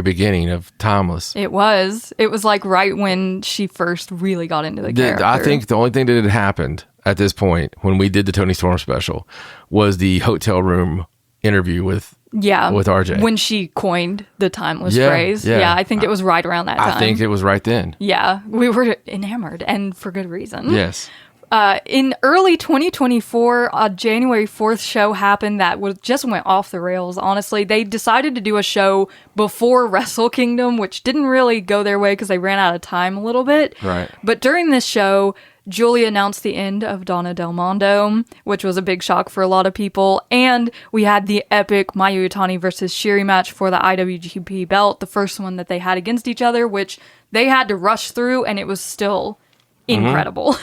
beginning of Timeless. It was like right when she first really got into the character. I think the only thing that had happened at this point when we did the Toni Storm special was the hotel room interview with RJ. When she coined the Timeless phrase. Yeah, I think it was right around that time. I think it was right then. Yeah, we were enamored, and for good reason. Yes. In early 2024, a January 4th show happened that just went off the rails, honestly. They decided to do a show before Wrestle Kingdom, which didn't really go their way because they ran out of time a little bit. Right. But during this show, Julia announced the end of Donna Del Mondo, which was a big shock for a lot of people. And we had the epic Mayu Iwatani versus Shiri match for the IWGP belt, the first one that they had against each other, which they had to rush through, and it was still incredible.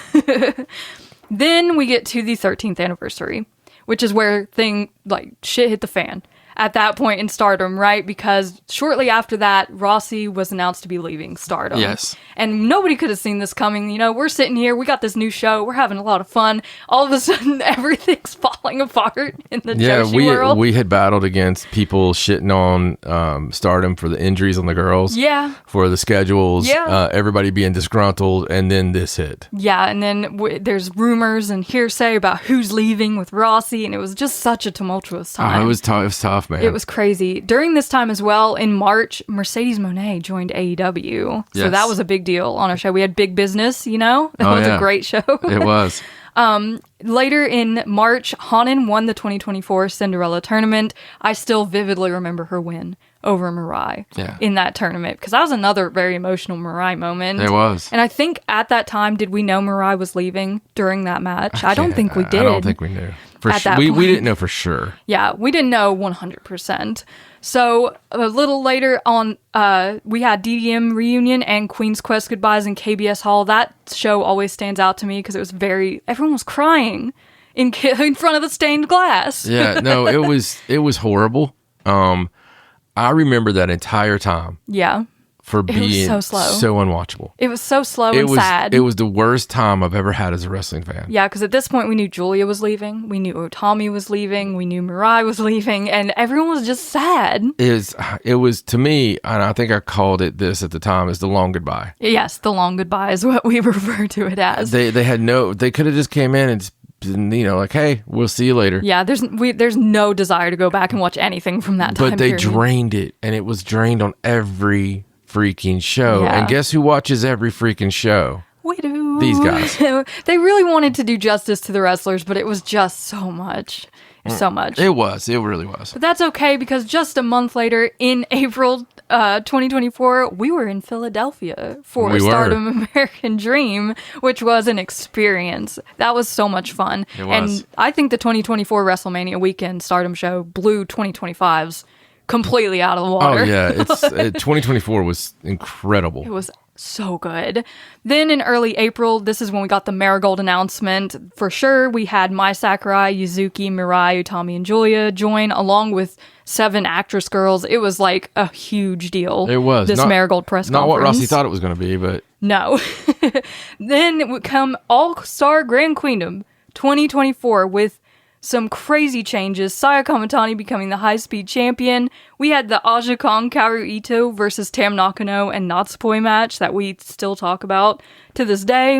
Then we get to the 13th anniversary, which is where shit hit the fan at that point in Stardom, right? Because shortly after that, Rossi was announced to be leaving Stardom. Yes. And nobody could have seen this coming. We're sitting here, we got this new show, we're having a lot of fun. All of a sudden, everything's falling apart in the Joshi world. We had battled against people shitting on Stardom for the injuries on the girls. Yeah. For the schedules. Yeah. Everybody being disgruntled, and then this hit. Yeah, and then there's rumors and hearsay about who's leaving with Rossi, and it was just such a tumultuous time. It was tough, man. It was crazy. During this time as well, in March, Mercedes Moné joined AEW. So that was a big deal on our show. We had Big Business, That was a great show. It was. Later in March, Hanan won the 2024 Cinderella tournament. I still vividly remember her win over Mirai in that tournament, because that was another very emotional Mirai moment. It was. And I think at that time, did we know Mirai was leaving during that match? I don't think we did. I don't think we knew. We didn't know for sure. Yeah, we didn't know 100%. So a little later on, we had DDM reunion and Queen's Quest goodbyes in KBS Hall. That show always stands out to me because it was everyone was crying in front of the stained glass. Yeah, no, it was horrible. I remember that entire time. Yeah. For being so slow. So unwatchable. It was so slow and sad. It was the worst time I've ever had as a wrestling fan. Yeah, because at this point we knew Julia was leaving, we knew Utami was leaving, we knew Mirai was leaving, and everyone was just sad. It was to me, and I think I called it this at the time, is the long goodbye. Yes, the long goodbye is what we refer to it as. They could have just came in and just, like, hey, we'll see you later. Yeah, there's no desire to go back and watch anything from that time. But they period. drained it, and it was drained on every freaking show. Yeah. And guess who watches every freaking show? We do. These guys. They really wanted to do justice to the wrestlers, but it was just so much. So much. It really was. But that's okay, because just a month later, in April 2024, we were in Philadelphia for Stardom American Dream, which was an experience. That was so much fun. It was. And I think the 2024 WrestleMania weekend Stardom show blew 2025's completely out of the water. Oh, yeah. 2024 was incredible. It was so good. Then in early April, this is when we got the Marigold announcement. For sure, we had Mai Sakurai, Yuzuki, Mirai, Utami, and Julia join, along with 7 actress girls. It was like a huge deal. It was. This Marigold press conference. Not what Rossi thought it was going to be, but... No. Then it would come All-Star Grand Queendom 2024 with some crazy changes. Saya Kamatani becoming the high-speed champion. We had the Aja Kong Kaoru Ito versus Tam Nakano and Natsupoi match that we still talk about to this day.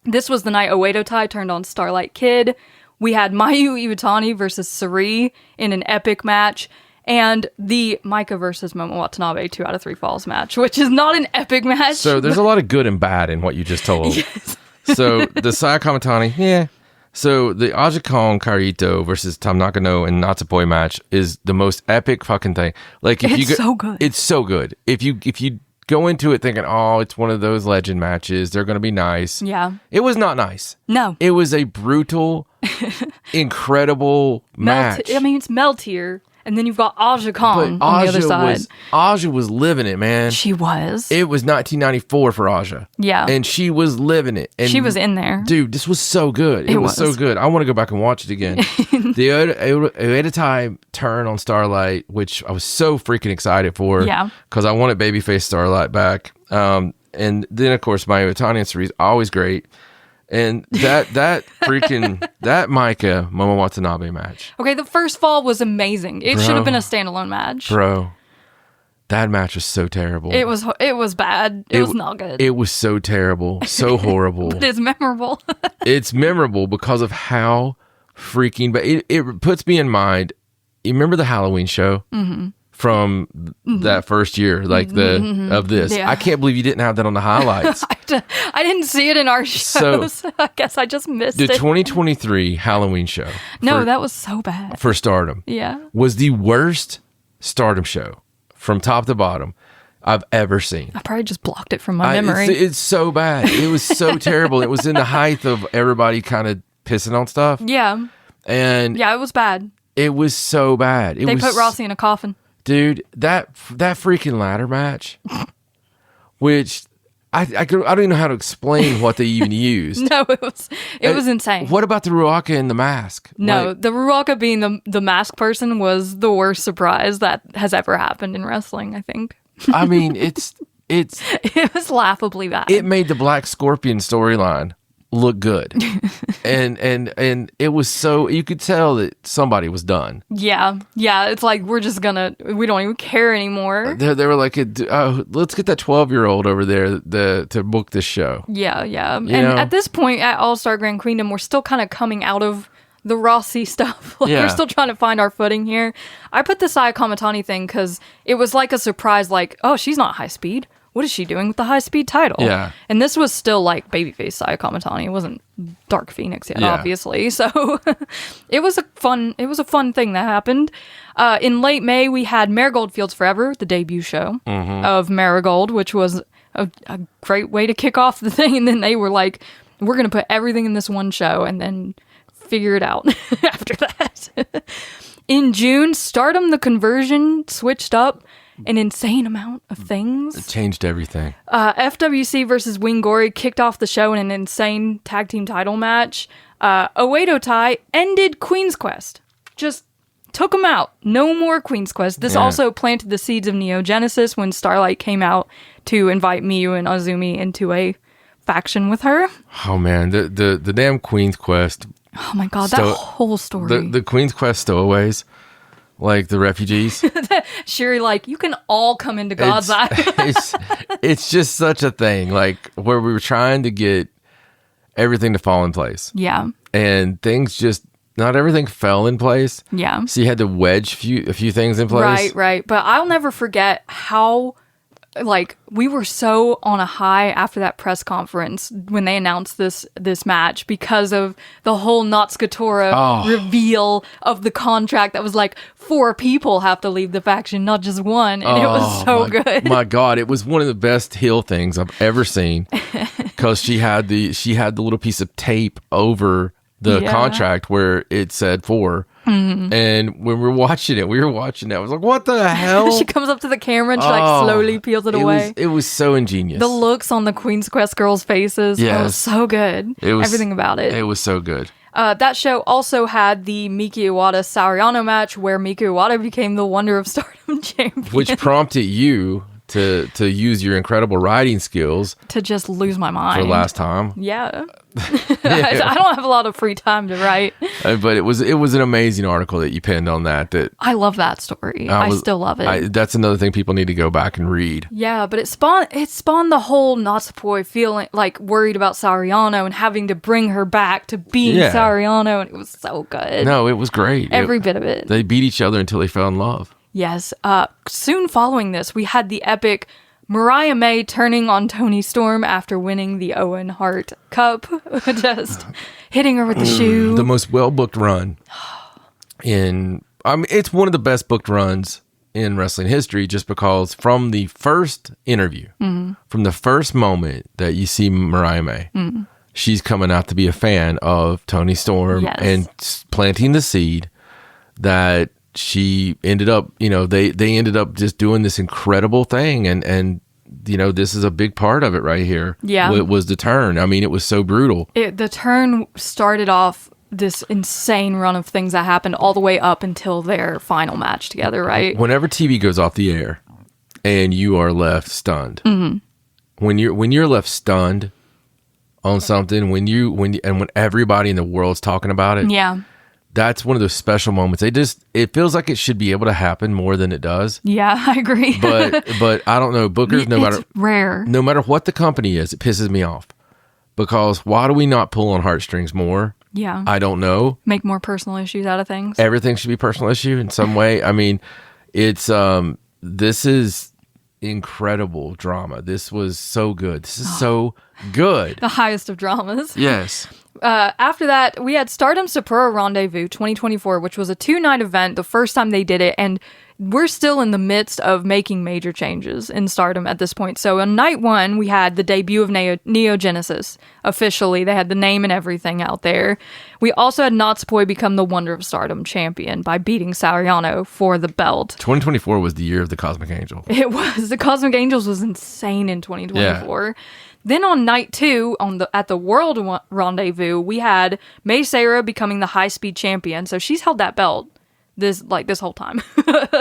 This was the night Oedo Tai turned on Starlight Kid. We had Mayu Iwatani versus Sari in an epic match. And the Maika versus Momo Watanabe 2 out of 3 falls match, which is not an epic match. So there's a lot of good and bad in what you just told. Yes. So the Saya Kamatani, yeah. So the Aja Kong Karito versus Tam Nakano and Natsupoi match is the most epic fucking thing. Like, if It's so good. It's so good. If you go into it thinking, oh, it's one of those legend matches, they're going to be nice. Yeah. It was not nice. No. It was a brutal, incredible match. It's Mel tier. And then you've got Aja Kong But on the other side. Aja was living it, man. She was. It was 1994 for Aja. Yeah. And she was living it. And She was in there. Dude, this was so good. It was so good. I want to go back and watch it again. The Oedo Tai turn on Starlight, which I was so freaking excited for. Yeah. Because I wanted babyface Starlight back. And then, of course, Mayu Iwatani and Cerise, always great. And that freaking, that Maika Momo Watanabe match. Okay, the first fall was amazing. It should have been a standalone match. Bro, that match was so terrible. It was bad. It was not good. It was so terrible, so horrible. But it's memorable. It's memorable because of how freaking, but it puts me in mind, you remember the Halloween show? Mm-hmm. From that first year, like of this. Yeah. I can't believe you didn't have that on the highlights. I didn't see it in our shows. So, I guess I just missed the it. 2023 Halloween show. No, that was so bad. For Stardom. Yeah. Was the worst Stardom show from top to bottom I've ever seen. I probably just blocked it from my memory. It's so bad. It was so terrible. It was in the height of everybody kind of pissing on stuff. Yeah. And yeah, it was bad. It was so bad. They put Rossi in a coffin. Dude, that freaking ladder match, which I don't even know how to explain what they even used. No, it was insane. What about the Ruaka in the mask? No, Like, the Ruaka being the mask person was the worst surprise that has ever happened in wrestling, I think. I mean, it was laughably bad. It made the Black Scorpion storyline look good. and it was so, you could tell that somebody was done. Yeah, it's like we don't even care anymore. They were like, let's get that 12-year-old over there to book this show. Yeah. At this point at All-Star Grand Queendom, we're still kind of coming out of the Rossi stuff. We're still trying to find our footing here. I put the Saya Kamatani thing because it was like a surprise, like, oh, she's not high speed. what is she doing with the high-speed title? Yeah. And this was still like babyface Saya Kamatani. It wasn't Dark Phoenix yet, Yeah. obviously. So it was a fun thing that happened. In late May, we had Marigold Fields Forever, the debut show of Marigold, which was a great way to kick off the thing. And then they were like, we're going to put everything in this one show and then figure it out after that. In June, Stardom, the conversion switched up an insane amount of things. It changed everything. FWC versus Wingori kicked off the show in an insane tag team title match. Oedo Tai ended Queen's Quest. Just took them out. No more Queen's Quest. This also planted the seeds of Neo Genesis when Starlight came out to invite Miyu and Azumi into a faction with her. Oh man, the damn Queen's Quest. Oh my god, that whole story. The Queen's Quest stowaways. Like the refugees. Sherry, like, you can all come into God's eye. it's just such a thing. Like, where we were trying to get everything to fall in place. Yeah. And things just, not everything fell in place. Yeah. So you had to wedge a few things in place. Right. But I'll never forget how, like, we were so on a high after that press conference when they announced this match because of the whole Natsukatora reveal of the contract that was like 4 people have to leave the faction, not just one. And it was so good. My God, it was one of the best heel things I've ever seen because she had the little piece of tape over the contract where it said 4. Mm-hmm. And when we were watching it, I was like, what the hell? She comes up to the camera and she like slowly peels it away. It was so ingenious. The looks on the Queen's Quest girls' faces. Yes. It was so good. Everything about it. It was so good. That show also had the Miki Iwata Sauriano match where Miki Iwata became the Wonder of Stardom champion. Which prompted you to use your incredible writing skills. To just lose my mind. For last time. Yeah. I don't have a lot of free time to write. But it was an amazing article that you pinned on that. I love that story. I still love it. That's another thing people need to go back and read. Yeah, but it spawned the whole Natsupoi feeling like worried about Sauriano and having to bring her back to being Sauriano, and it was so good. No, it was great. Every bit of it. They beat each other until they fell in love. Yes. Soon following this, we had the epic Mariah May turning on Toni Storm after winning the Owen Hart Cup. Just hitting her with the shoe. The most well-booked run it's one of the best booked runs in wrestling history just because from the first interview, from the first moment that you see Mariah May, she's coming out to be a fan of Toni Storm and planting the seed that she ended up, they ended up just doing this incredible thing. And this is a big part of it right here. Yeah. It was the turn. I mean, it was so brutal. The turn started off this insane run of things that happened all the way up until their final match together, right? Whenever TV goes off the air and you are left stunned, when you're left stunned on something, when everybody in the world's talking about it, that's one of those special moments. It feels like it should be able to happen more than it does. Yeah, I agree. but I don't know. Bookers, it's rare. No matter what the company is, it pisses me off. Because why do we not pull on heartstrings more? Yeah. I don't know. Make more personal issues out of things. Everything should be personal issue in some way. I mean, it's this is incredible drama. This was so good. This is so good. The highest of dramas. Yes. After that, we had Stardom Sapporo Rendezvous 2024, which was a 2-night event, the first time they did it, and we're still in the midst of making major changes in Stardom at this point. So on night 1, we had the debut of Neo Genesis. Officially, they had the name and everything out there. We also had Natsupoi become the Wonder of Stardom champion by beating Sauriano for the belt. 2024 was the year of the Cosmic Angel. It was. The Cosmic Angels was insane in 2024. Yeah. Then on night 2, at the World Rendezvous, we had Mei Seira becoming the high-speed champion. So she's held that belt this whole time.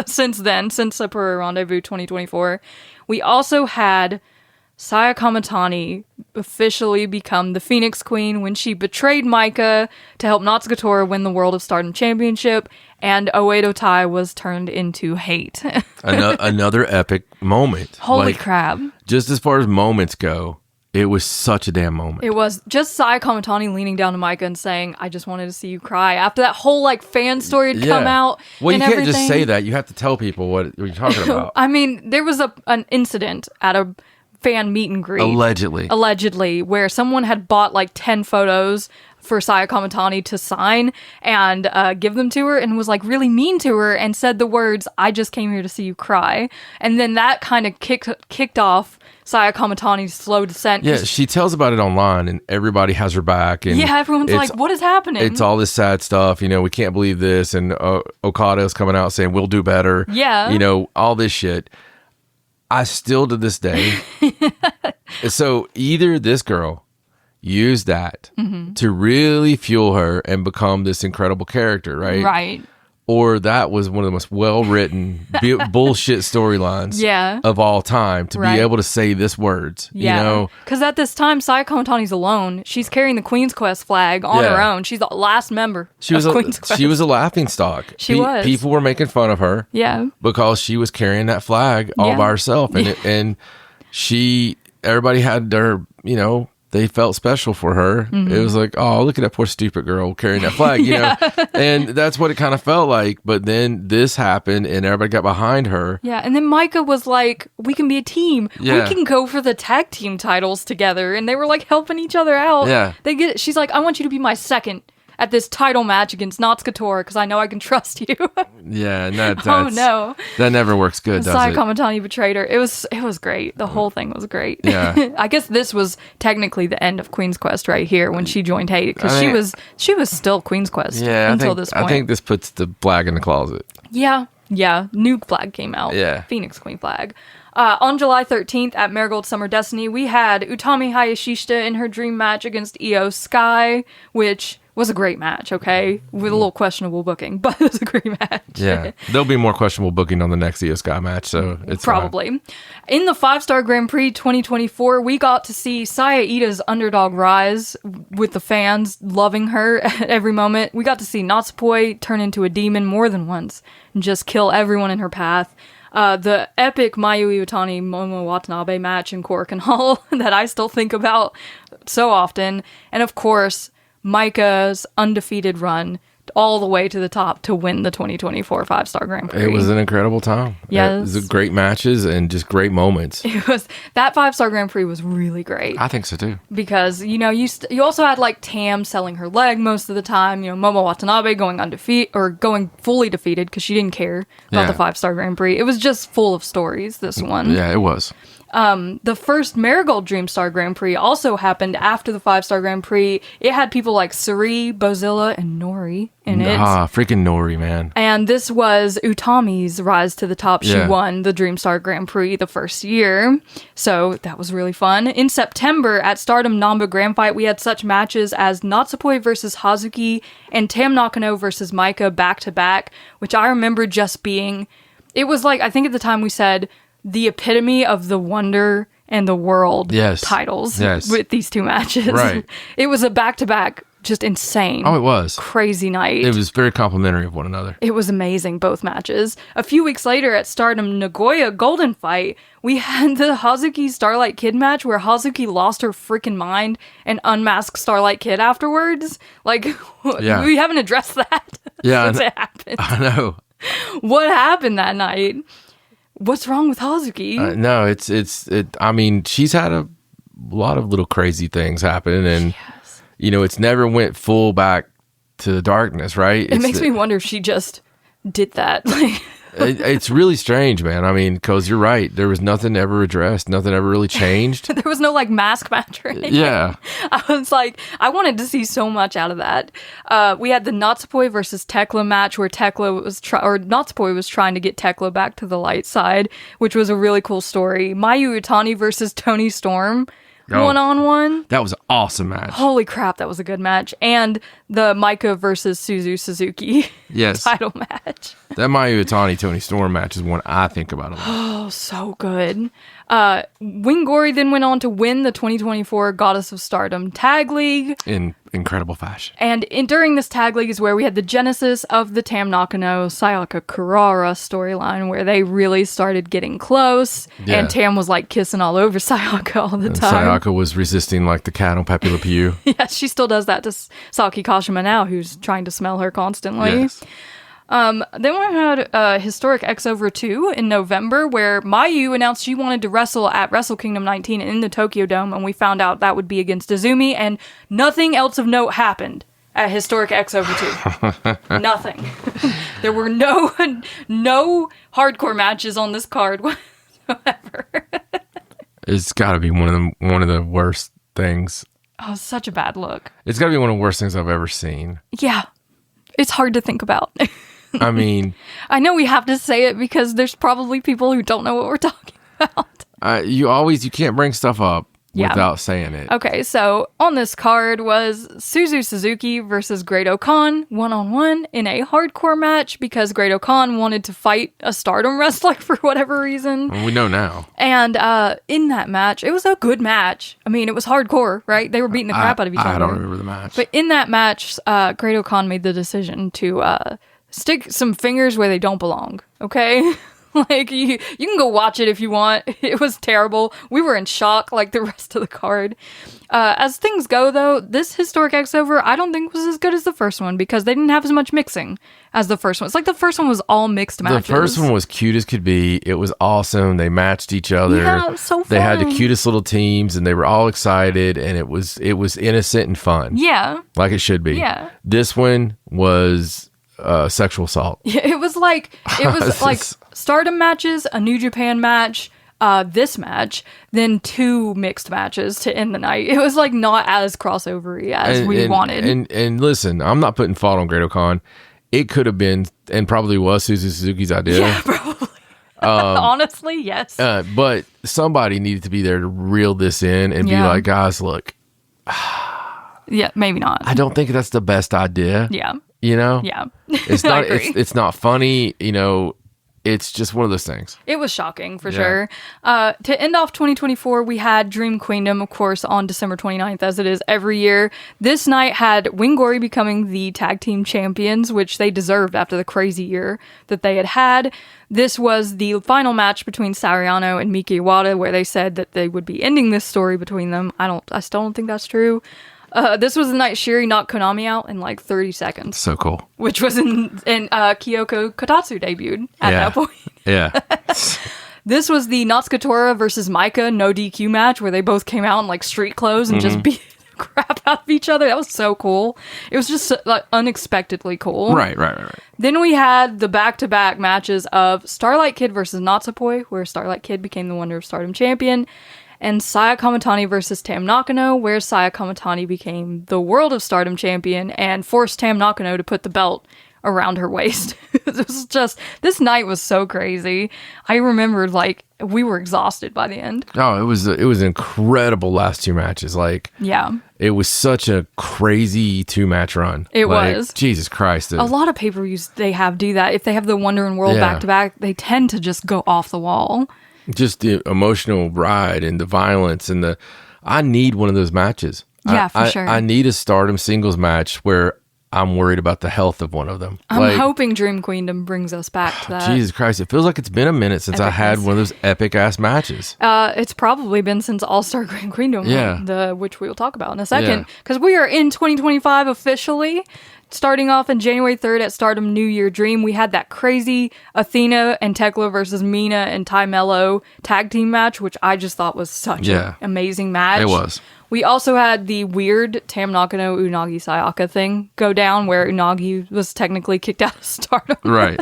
Since Sapporo Rendezvous 2024. We also had Saya Kamatani officially become the Phoenix Queen when she betrayed Maika to help Natsukatora win the World of Stardom Championship, and Oedo Tai was turned into hate. Another epic moment. Holy crap. Just as far as moments go, it was such a damn moment. It was. Just Saya Kamatani leaning down to Maika and saying, I just wanted to see you cry. After that whole fan story had come out. Well, you can't just say that. You have to tell people what you're talking about. I mean, there was an incident at a fan meet and greet. Allegedly. Where someone had bought like 10 photos for Saya Kamatani to sign and give them to her, and was like really mean to her and said the words, "I just came here to see you cry." And then that kind of kicked off Saya Kamatani's slow descent. Yeah, she tells about it online, and everybody has her back. And yeah, everyone's like, what is happening? It's all this sad stuff. We can't believe this. And Okada's coming out saying, we'll do better. Yeah. All this shit. I still, to this day. So either this girl used that to really fuel her and become this incredible character, right? Right. Or that was one of the most well-written bullshit storylines of all time to be able to say this words, Because at this time, Saya Kamatani's alone. She's carrying the Queen's Quest flag on her own. She's the last member of Queen's Quest. She was a laughingstock. She was. People were making fun of her because she was carrying that flag all by herself. And everybody had their, they felt special for her. It was like, oh, look at that poor stupid girl carrying that flag, you know? And that's what it kind of felt like. But then this happened and everybody got behind her. Yeah, and then Micah was like, we can be a team. Yeah. We can go for the tag team titles together. And they were like helping each other out. Yeah. She's like, I want you to be my second at this title match against Natsukatora because I know I can trust you. Yeah, and oh no, that never works good, does Saya it? Kamatani betrayed her. It was great. The whole thing was great. Yeah. I guess this was technically the end of Queen's Quest right here when she joined Hate, because she was still Queen's Quest until this point. I think this puts the flag in the closet. Yeah, new flag came out. Yeah, Phoenix Queen flag. On July 13th at Marigold Summer Destiny, we had Utami Hayashishita in her dream match against Iyo Sky, which was a great match, okay? With a little questionable booking, but it was a great match. Yeah. There'll be more questionable booking on the next Iyo Sky match, so it's probably. fine. In the 5-Star Grand Prix 2024, we got to see Saya Iida's underdog rise with the fans loving her at every moment. We got to see Natsupoi turn into a demon more than once and just kill everyone in her path. The epic Mayu Iwatani Momo Watanabe match in Korakuen Hall that I still think about so often. And of course, Micah's undefeated run all the way to the top to win the 2024 5-Star Grand Prix. It was an incredible time. Yes. It was great matches and just great moments. It was. That 5-Star Grand Prix was really great. I think so too. Because, you also had like Tam selling her leg most of the time, Momo Watanabe going undefeated or going fully defeated because she didn't care about the 5-Star Grand Prix. It was just full of stories, this one. Yeah, it was. The first Marigold Dreamstar Grand Prix also happened after the 5-Star Grand Prix. It had people like Suri, Bozilla, and Nori in it. Freaking Nori, man. And this was Utami's rise to the top. She won the Dreamstar Grand Prix the first year. So that was really fun. In September, at Stardom Namba Grand Fight, we had such matches as Natsupoi versus Hazuki and Tam Nakano versus Micah back-to-back, which I remember just being... It was like, I think at the time we said... the epitome of the Wonder and the World titles with these two matches. Right. It was a back-to-back, just insane. Oh, it was. Crazy night. It was very complimentary of one another. It was amazing, both matches. A few weeks later at Stardom Nagoya Golden Fight, we had the Hazuki Starlight Kid match where Hazuki lost her freaking mind and unmasked Starlight Kid afterwards. Like, we haven't addressed that since it happened. I know. What happened that night? What's wrong with Hazuki? No, I mean, she's had a lot of little crazy things happen, and it's never went full back to the darkness, right? It makes me wonder if she just did that. It's really strange, man. I mean, because you're right. There was nothing ever addressed. Nothing ever really changed. There was no mask match or anything. Yeah. I was like, I wanted to see so much out of that. We had the Natsupoi versus Tekla match where Natsupoi was trying to get Tekla back to the light side, which was a really cool story. Mayu Iwatani versus Toni Storm. One-on-one. That was an awesome match. Holy crap, that was a good match. And the Micah versus Suzu Suzuki title match. That Mayu Iwatani Toni Storm match is one I think about a lot. Oh, so good. Wingori then went on to win the 2024 Goddess of Stardom Tag League. In incredible fashion. And during this tag league is where we had the genesis of the Tam Nakano Sayaka Kurara storyline, where they really started getting close. Yeah. And Tam was kissing all over Sayaka all the time. Sayaka was resisting like the cat on Pepe Le Pew. Yeah, she still does that to Saki Kashima now, who's trying to smell her constantly. Yes. Then we had Historic X Over 2 in November, where Mayu announced she wanted to wrestle at Wrestle Kingdom 19 in the Tokyo Dome, and we found out that would be against Izumi, and nothing else of note happened at Historic X Over 2. Nothing. There were no hardcore matches on this card whatsoever. It's got to be one of the worst things. Oh, such a bad look. It's got to be one of the worst things I've ever seen. Yeah. It's hard to think about. I mean, I know we have to say it because there's probably people who don't know what we're talking about. you can't bring stuff up without saying it. Okay, so on this card was Suzu Suzuki versus Great-O-Khan 1-on-1 in a hardcore match because Great-O-Khan wanted to fight a Stardom wrestler for whatever reason. Well, we know now. And in that match, it was a good match. I mean, it was hardcore, right? They were beating the crap out of each other. I don't remember the match. But in that match, Great-O-Khan made the decision to stick some fingers where they don't belong, okay? Like, you can go watch it if you want. It was terrible. We were in shock like the rest of the card. As things go, though, this Historic X Over, I don't think was as good as the first one because they didn't have as much mixing as the first one. It's like the first one was all mixed matches. The first one was cute as could be. It was awesome. They matched each other. Yeah, it was so fun. They had the cutest little teams, and they were all excited, and it was innocent and fun. Yeah. Like it should be. Yeah. This one was sexual assault. Yeah, it was like Stardom matches, a New Japan match, this match, then 2 mixed matches to end the night. It was like not as crossovery as we wanted. And listen, I'm not putting fault on Great-O-Khan. It could have been and probably was Suzu Suzuki's idea. Yeah, probably. Honestly, yes. But somebody needed to be there to reel this in and be like, guys, look. Yeah, maybe not. I don't think that's the best idea. Yeah. You know? Yeah. It's not it's not funny, you know. It's just one of those things. It was shocking, for sure. To end off 2024, we had Dream Queendom, of course, on December 29th, as it is every year. This night had Wingori becoming the tag team champions, which they deserved after the crazy year that they had. This was the final match between Sariano and Miki Iwata, where they said that they would be ending this story between them. I still don't think that's true. This was the night Shiri knocked Konami out in like 30 seconds. So cool. Which was in Kyoko Kotatsu debuted at that point. Yeah. This was the Natsuka Tora versus Maika no DQ match where they both came out in like street clothes and just beat the crap out of each other. That was so cool. It was just like unexpectedly cool. Right. Then we had the back-to-back matches of Starlight Kid versus Natsupoi, where Starlight Kid became the Wonder of Stardom champion, and Saya Kamatani versus Tam Nakano, where Saya Kamatani became the World of Stardom champion and forced Tam Nakano to put the belt around her waist. This night was so crazy. I remembered, like, we were exhausted by the end. Oh, it was incredible last 2 matches. Like, yeah. It was such a crazy 2-match run. It was. Jesus Christ. A lot of pay-per-views they do that. If they have the Wonder and World back-to-back, they tend to just go off the wall. Just the emotional ride and the violence and I need one of those matches. Yeah, for sure. I need a Stardom singles match where I'm worried about the health of one of them. I'm hoping Dream Queendom brings us back to that. Jesus Christ, it feels like it's been a minute since I had one of those epic ass matches. It's probably been since All-Star Grand Queendom, which we'll talk about in a second, because we are in 2025 officially. Starting off on January 3rd at Stardom New Year Dream, we had that crazy Athena and Tekla versus Mina and Ty Mello tag team match, which I just thought was such an amazing match. It was. We also had the weird Tam Nakano Unagi Sayaka thing go down, where Unagi was technically kicked out of Stardom. Right.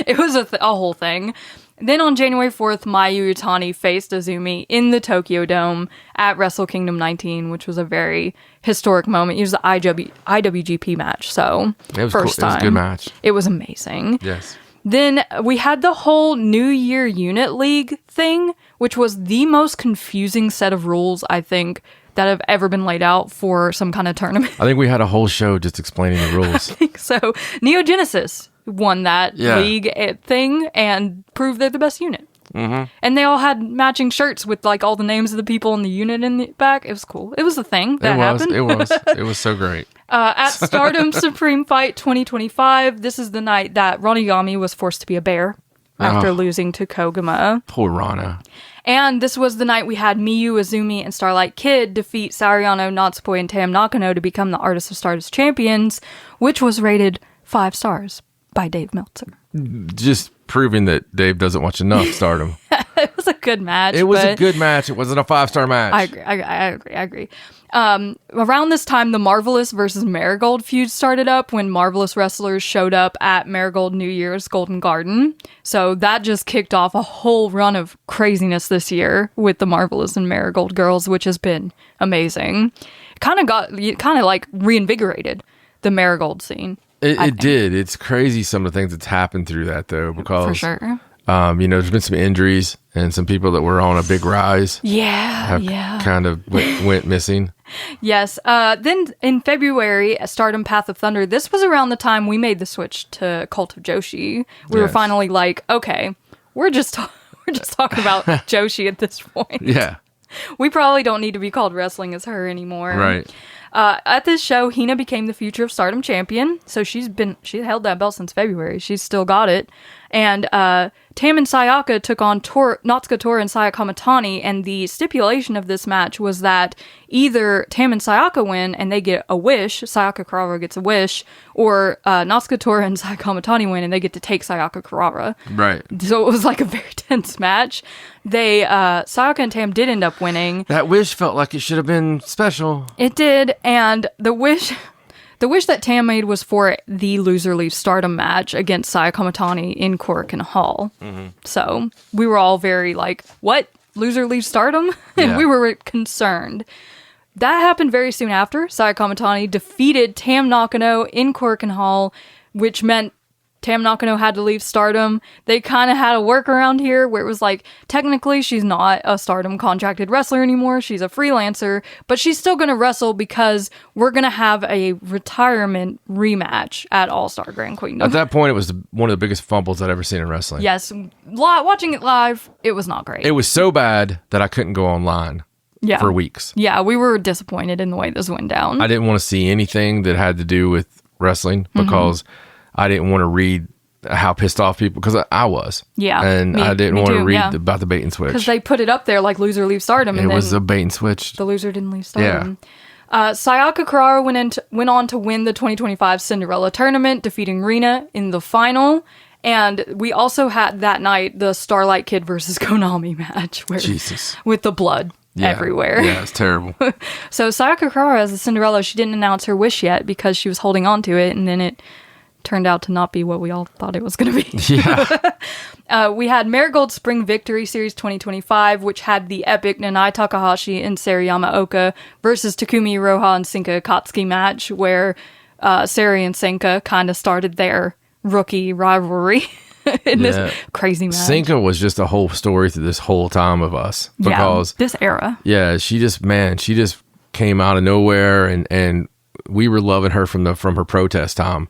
It was a whole thing. Then on January 4th, Mayu Iwatani faced Izumi in the Tokyo Dome at Wrestle Kingdom 19, which was a very historic moment. It was the IWGP match, so it was first cool. time. It was a good match. It was amazing. Yes. Then we had the whole New Year Unit League thing, which was the most confusing set of rules, I think, that have ever been laid out for some kind of tournament. I think we had a whole show just explaining the rules. I think so. Neo Genesis won that league thing and proved they're the best unit. Mm-hmm. And they all had matching shirts with like all the names of the people in the unit in the back. It was cool. It was a thing that happened. It was so great. At Stardom Supreme Fight 2025, this is the night that Ronigami was forced to be a bear after losing to Koguma. Poor Rana. And this was the night we had Miyu, Izumi, and Starlight Kid defeat Sariano, Natsupoi, and Tam Nakano to become the Artists of Stardust champions, which was rated 5 stars by Dave Meltzer. Just proving that Dave doesn't watch enough Stardom. It was a good match. It was a good match. It wasn't a 5-star match. I agree. Around this time, the Marvelous versus Marigold feud started up when Marvelous wrestlers showed up at Marigold New Year's Golden Garden. So that just kicked off a whole run of craziness this year with the Marvelous and Marigold girls, which has been amazing. Kind of like reinvigorated the Marigold scene. It did. It's crazy some of the things that's happened through that, though, because for sure. There's been some injuries and some people that were on a big rise. Yeah. Kind of went missing. Yes. Then in February, Stardom Path of Thunder, this was around the time we made the switch to Cult of Joshi. We were finally like, okay, we're just talking about Joshi at this point. Yeah. We probably don't need to be called wrestling as her anymore. Right. At this show, Hina became the Future of Stardom champion. So she held that belt since February. She's still got it. And Tam and Sayaka took on Natsuko Tora and Saya Kamatani, and the stipulation of this match was that either Tam and Sayaka win and they get a wish, Sayaka Kurara gets a wish, or Natsuko Tora and Saya Kamatani win and they get to take Sayaka Kurara. Right. So it was like a very tense match. Sayaka and Tam did end up winning. That wish felt like it should have been special. It did, and the wish that Tam made was for the Loser Leaves Stardom match against Saya Kamatani in Korakuen Hall. Mm-hmm. So we were all very like, what? Loser Leaves Stardom? And we were concerned. That happened very soon after. Saya Kamatani defeated Tam Nakano in Korakuen Hall, which meant Tam Nakano had to leave Stardom. They kind of had a workaround here where it was like, technically she's not a Stardom contracted wrestler anymore. She's a freelancer, but she's still going to wrestle because we're going to have a retirement rematch at All-Star Grand Queendom. At that point, it was one of the biggest fumbles I'd ever seen in wrestling. Yes. Watching it live, it was not great. It was so bad that I couldn't go online for weeks. Yeah, we were disappointed in the way this went down. I didn't want to see anything that had to do with wrestling because I didn't want to read how pissed off people, because I was. Yeah. And I didn't want to read about the bait and switch. Because they put it up there like Loser Leaves Stardom. It was a bait and switch. The loser didn't leave Stardom. Yeah. Sayaka Kurara went on to win the 2025 Cinderella tournament, defeating Rina in the final. And we also had that night the Starlight Kid versus Konami match. With the blood everywhere. Yeah, it's terrible. So Sayaka Kurara, as the Cinderella, she didn't announce her wish yet because she was holding on to it, and then it turned out to not be what we all thought it was going to be. Yeah. We had Marigold Spring Victory Series 2025, which had the epic Nanai Takahashi and Sari Yamaoka versus Takumi Iroha and Senka Akatsuki match, where Sari and Senka kind of started their rookie rivalry in this crazy match. Senka was just a whole story through this whole time of us. Because this era. Yeah, she just came out of nowhere, and we were loving her from her protest time.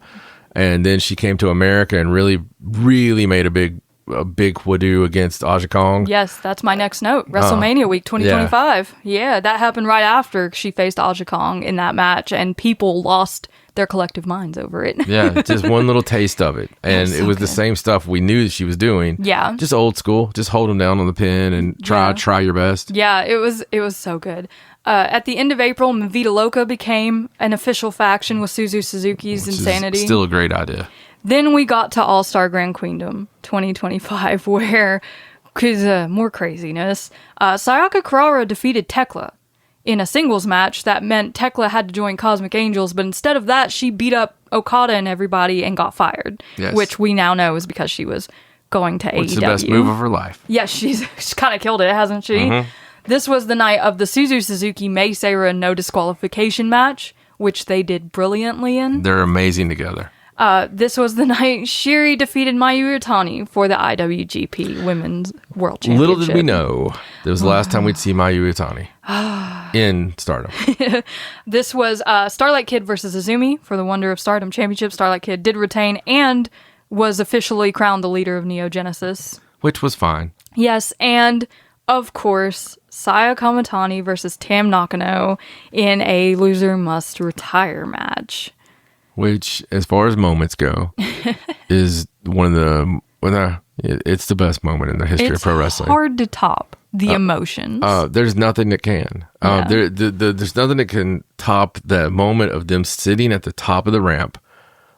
And then she came to America and really, really made a big whoodoo against Aja Kong. Yes, that's my next note. WrestleMania week 2025. Yeah, that happened right after she faced Aja Kong in that match, and people lost their collective minds over it. Yeah, just one little taste of it. And it was the same stuff we knew that she was doing. Yeah. Just old school. Just hold them down on the pin and try your best. Yeah, it was so good. At the end of April, Mavita Loca became an official faction with Suzu Suzuki's Insanity. Still a great idea. Then we got to All-Star Grand Queendom 2025, where, because more craziness, Sayaka Kurara defeated Tekla in a singles match. That meant Tekla had to join Cosmic Angels, but instead of that, she beat up Okada and everybody and got fired, which we now know is because she was going to AEW. It's the best move of her life. Yeah, she's kind of killed it, hasn't she? Mm-hmm. This was the night of the Suzu Suzuki Mei Seira no disqualification match, which they did brilliantly in. They're amazing together. This was the night Shiri defeated Mayu Iwatani for the IWGP Women's World Championship. Little did we know, it was the last time we'd see Mayu Iwatani in Stardom. This was Starlight Kid versus Azumi for the Wonder of Stardom Championship. Starlight Kid did retain and was officially crowned the leader of Neo Genesis. Which was fine. Yes, and of course, Saya Kamatani versus Tam Nakano in a loser must retire match. Which, as far as moments go, is one of the... it's the best moment in the history of pro wrestling. It's hard to top the emotions. There's nothing that can. There's nothing that can top that moment of them sitting at the top of the ramp,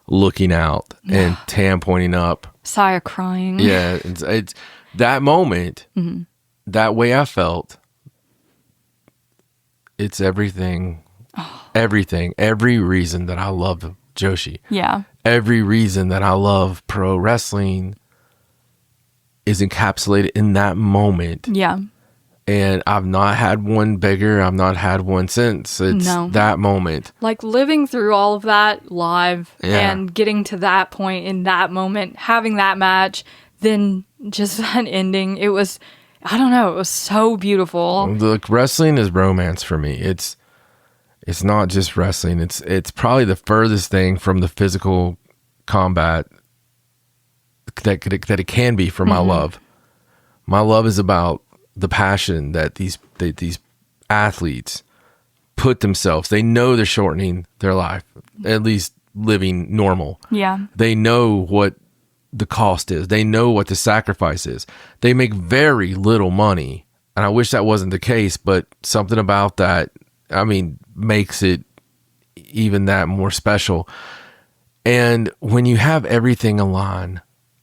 looking out and Tam pointing up. Saya crying. Yeah, it's that moment, that way I felt. It's everything, every reason that I love Joshi. Yeah. Every reason that I love pro wrestling is encapsulated in that moment. Yeah. And I've not had one bigger. I've not had one since. It's that moment. Like living through all of that live and getting to that point in that moment, having that match, then just that ending. It was, I don't know, it was so beautiful. Look, wrestling is romance for me. It's not just wrestling. It's probably the furthest thing from the physical combat that it can be for my love. My love is about the passion that these athletes put themselves. They know they're shortening their life, at least living normal. Yeah. They know what the cost is. They know what the sacrifice is. They make very little money. And I wish that wasn't the case, but something about that, I mean, makes it even that more special. And when you have everything aligned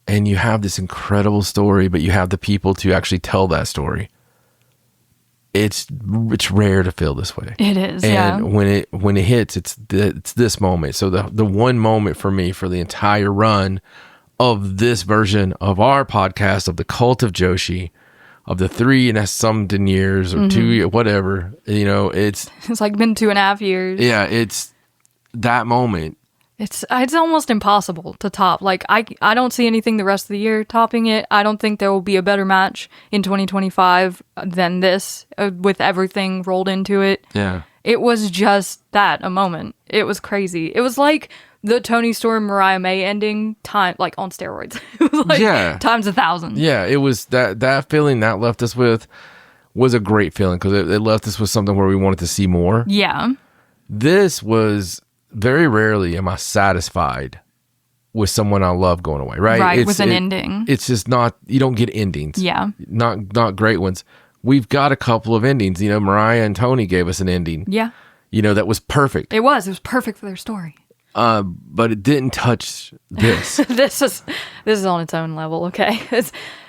and you have this incredible story, but you have the people to actually tell that story, it's rare to feel this way. It is, and when it hits, it's this moment. So the one moment for me for the entire run of this version of our podcast of the Cult of Joshi, of the 3 and something years or 2 whatever, it's like been 2.5 years. Yeah, it's that moment. It's almost impossible to top. Like I don't see anything the rest of the year topping it. I don't think there will be a better match in 2025 than this, with everything rolled into it. Yeah. It was just a moment. It was crazy. It was like the Toni Storm Mariah May ending like on steroids. It was like times 1,000. Yeah, it was that feeling that left us with was a great feeling because it left us with something where we wanted to see more. Yeah. This was very rarely am I satisfied with someone I love going away, right? Right, with an ending. It's just not, you don't get endings. Yeah. Not great ones. We've got a couple of endings. Mariah and Toni gave us an ending. Yeah. That was perfect. It was perfect for their story. But it didn't touch this. This is on its own level, okay?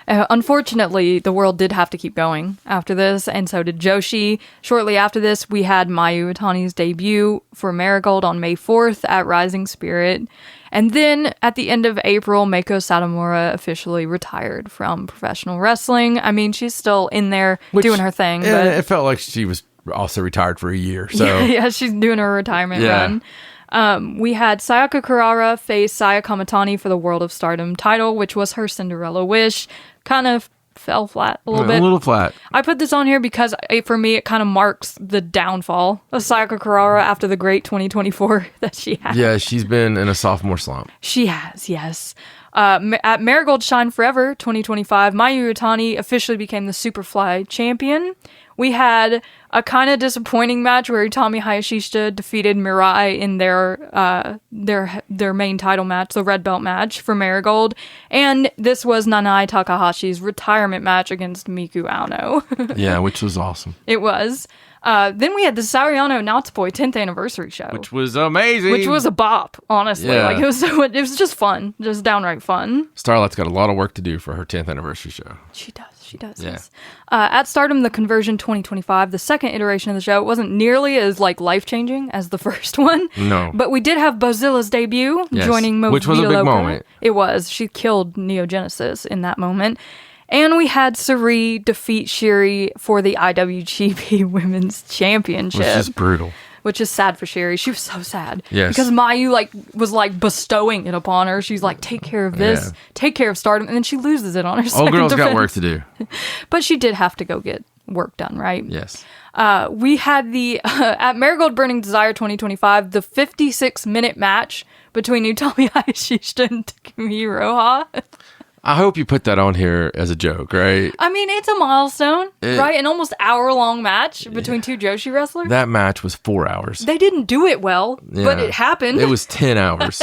Unfortunately, the world did have to keep going after this, and so did Joshi. Shortly after this, we had Mayu Iwatani's debut for Marigold on May 4th at Rising Spirit. And then at the end of April, Meiko Satomura officially retired from professional wrestling. I mean, she's still in there doing her thing. Yeah, but it felt like she was also retired for a year. So yeah, she's doing her retirement run. We had Sayaka Kurara face Saya Kamitani for the World of Stardom title, which was her Cinderella wish. Kind of fell flat a little bit. A little flat. I put this on here because for me, it kind of marks the downfall of Sayaka Kurara after the great 2024 that she had. Yeah, she's been in a sophomore slump. She has, yes. At Marigold Shine Forever 2025, Mayu Iwatani officially became the Superfly champion. We had a kind of disappointing match where Utami Hayashishita defeated Mirai in their main title match, the red belt match for Marigold. And this was Nanae Takahashi's retirement match against Miku Aono. Yeah, which was awesome. It was. Then we had the Sariano Natsupoi 10th anniversary show. Which was amazing. Which was a bop, honestly. Yeah. Like it was just fun. Just downright fun. Starlight's got a lot of work to do for her 10th anniversary show. She does, Yeah. yes. At Stardom, the Conversion 2025, the second iteration of the show, wasn't nearly as life-changing as the first one. No. But we did have Bozilla's debut, joining Movida which was a big Loca. moment. It was. She killed Neo Genesis in that moment. And we had Sari defeat Shiri for the IWGP Women's Championship. Which is brutal. Which is sad for Sherry. She was so sad. Yes. Because Mayu was bestowing it upon her. She's like, take care of this, take care of Stardom, and then she loses it on her second Old girl's defense. got work to do. But she did have to go get work done, right? Yes. We had the at Marigold Burning Desire 2025, the 56-minute match between Utami Hayashishita and Takumi Iroha. I hope you put that on here as a joke, right? I mean, it's a milestone, right? An almost hour-long match between two Joshi wrestlers. That match was 4 hours. They didn't do it well, but it happened. It was 10 hours.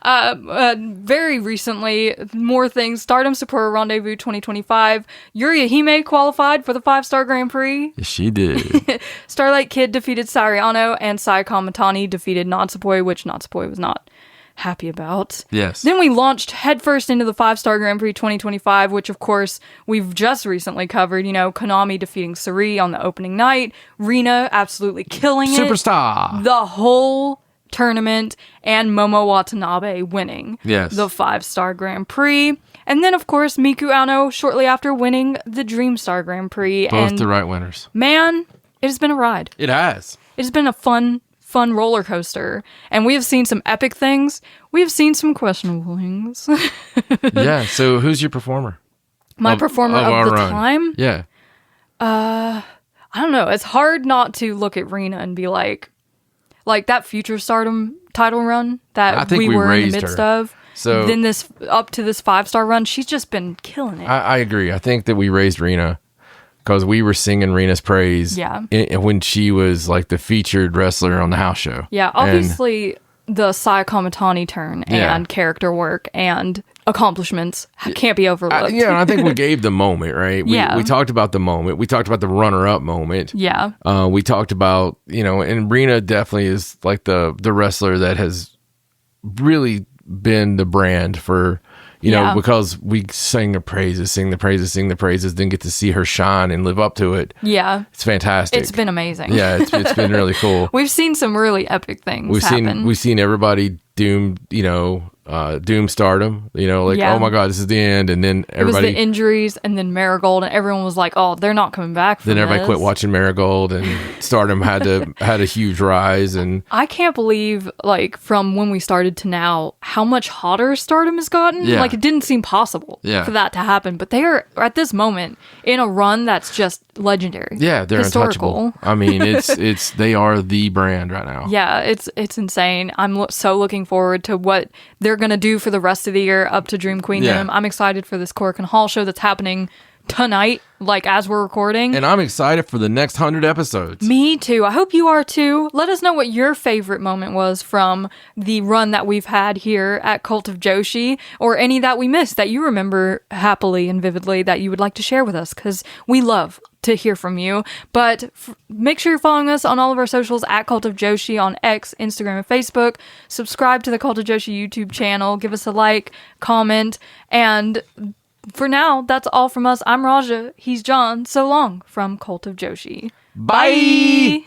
Very recently, more things. Stardom Sapporo Rendezvous 2025. Yuri Hime qualified for the 5-star Grand Prix. Yes, she did. Starlight Kid defeated Sariano, and Saya Kamitani defeated Natsupoi, which Natsupoi was not. happy about. Yes. Then we launched headfirst into the 5-Star Grand Prix 2025, which of course we've just recently covered. Konami defeating Suri on the opening night. Rina absolutely killing it. Superstar. The whole tournament, and Momo Watanabe winning the 5-Star Grand Prix. And then, of course, Miku Ano shortly after winning the Dreamstar Grand Prix. Both the right winners. Man, it has been a ride. It has. It has been a fun roller coaster. And we have seen some epic things. We have seen some questionable things. Yeah, so who's your performer? My performer of the time? Yeah. I don't know. It's hard not to look at Rina and be like that Future Stardom title run that we were in the midst of. So then up to this 5-star run, she's just been killing it. I agree. I think that we raised Rina because we were singing Rina's praise when she was like the featured wrestler on the house show. Yeah, obviously the Saya Kamatani turn and character work and accomplishments can't be overlooked. And I think we gave the moment, right? We talked about the moment. We talked about the runner-up moment. Yeah. We talked about, and Rina definitely is like the wrestler that has really been the brand for, because we sing the praises, then get to see her shine and live up to it. Yeah. It's fantastic. It's been amazing. Yeah, it's been really cool. We've seen some really epic things happen. We've seen everybody doom Stardom, oh my God, this is the end. And then everybody... It was the injuries and then Marigold, and everyone was like, oh, they're not coming back from Then everybody quit watching Marigold, and Stardom had a huge rise. And I can't believe, from when we started to now, how much hotter Stardom has gotten. Yeah. It didn't seem possible for that to happen. But they are, at this moment, in a run that's just legendary. Yeah, they're historical. Untouchable. I mean, they are the brand right now. Yeah, it's insane. I'm so looking forward to what they're going to do for the rest of the year up to Dream Queendom. I'm excited for this Korakuen Hall show that's happening tonight, as we're recording. And I'm excited for the next 100 episodes. Me too. I hope you are too. Let us know what your favorite moment was from the run that we've had here at Cult of Joshi, or any that we missed that you remember happily and vividly that you would like to share with us, because we love to hear from you. But make sure you're following us on all of our socials at Cult of Joshi on X, Instagram, and Facebook. Subscribe to the Cult of Joshi YouTube channel. Give us a like, comment, and for now, that's all from us. I'm Raja. He's John. So long from Cult of Joshi. Bye!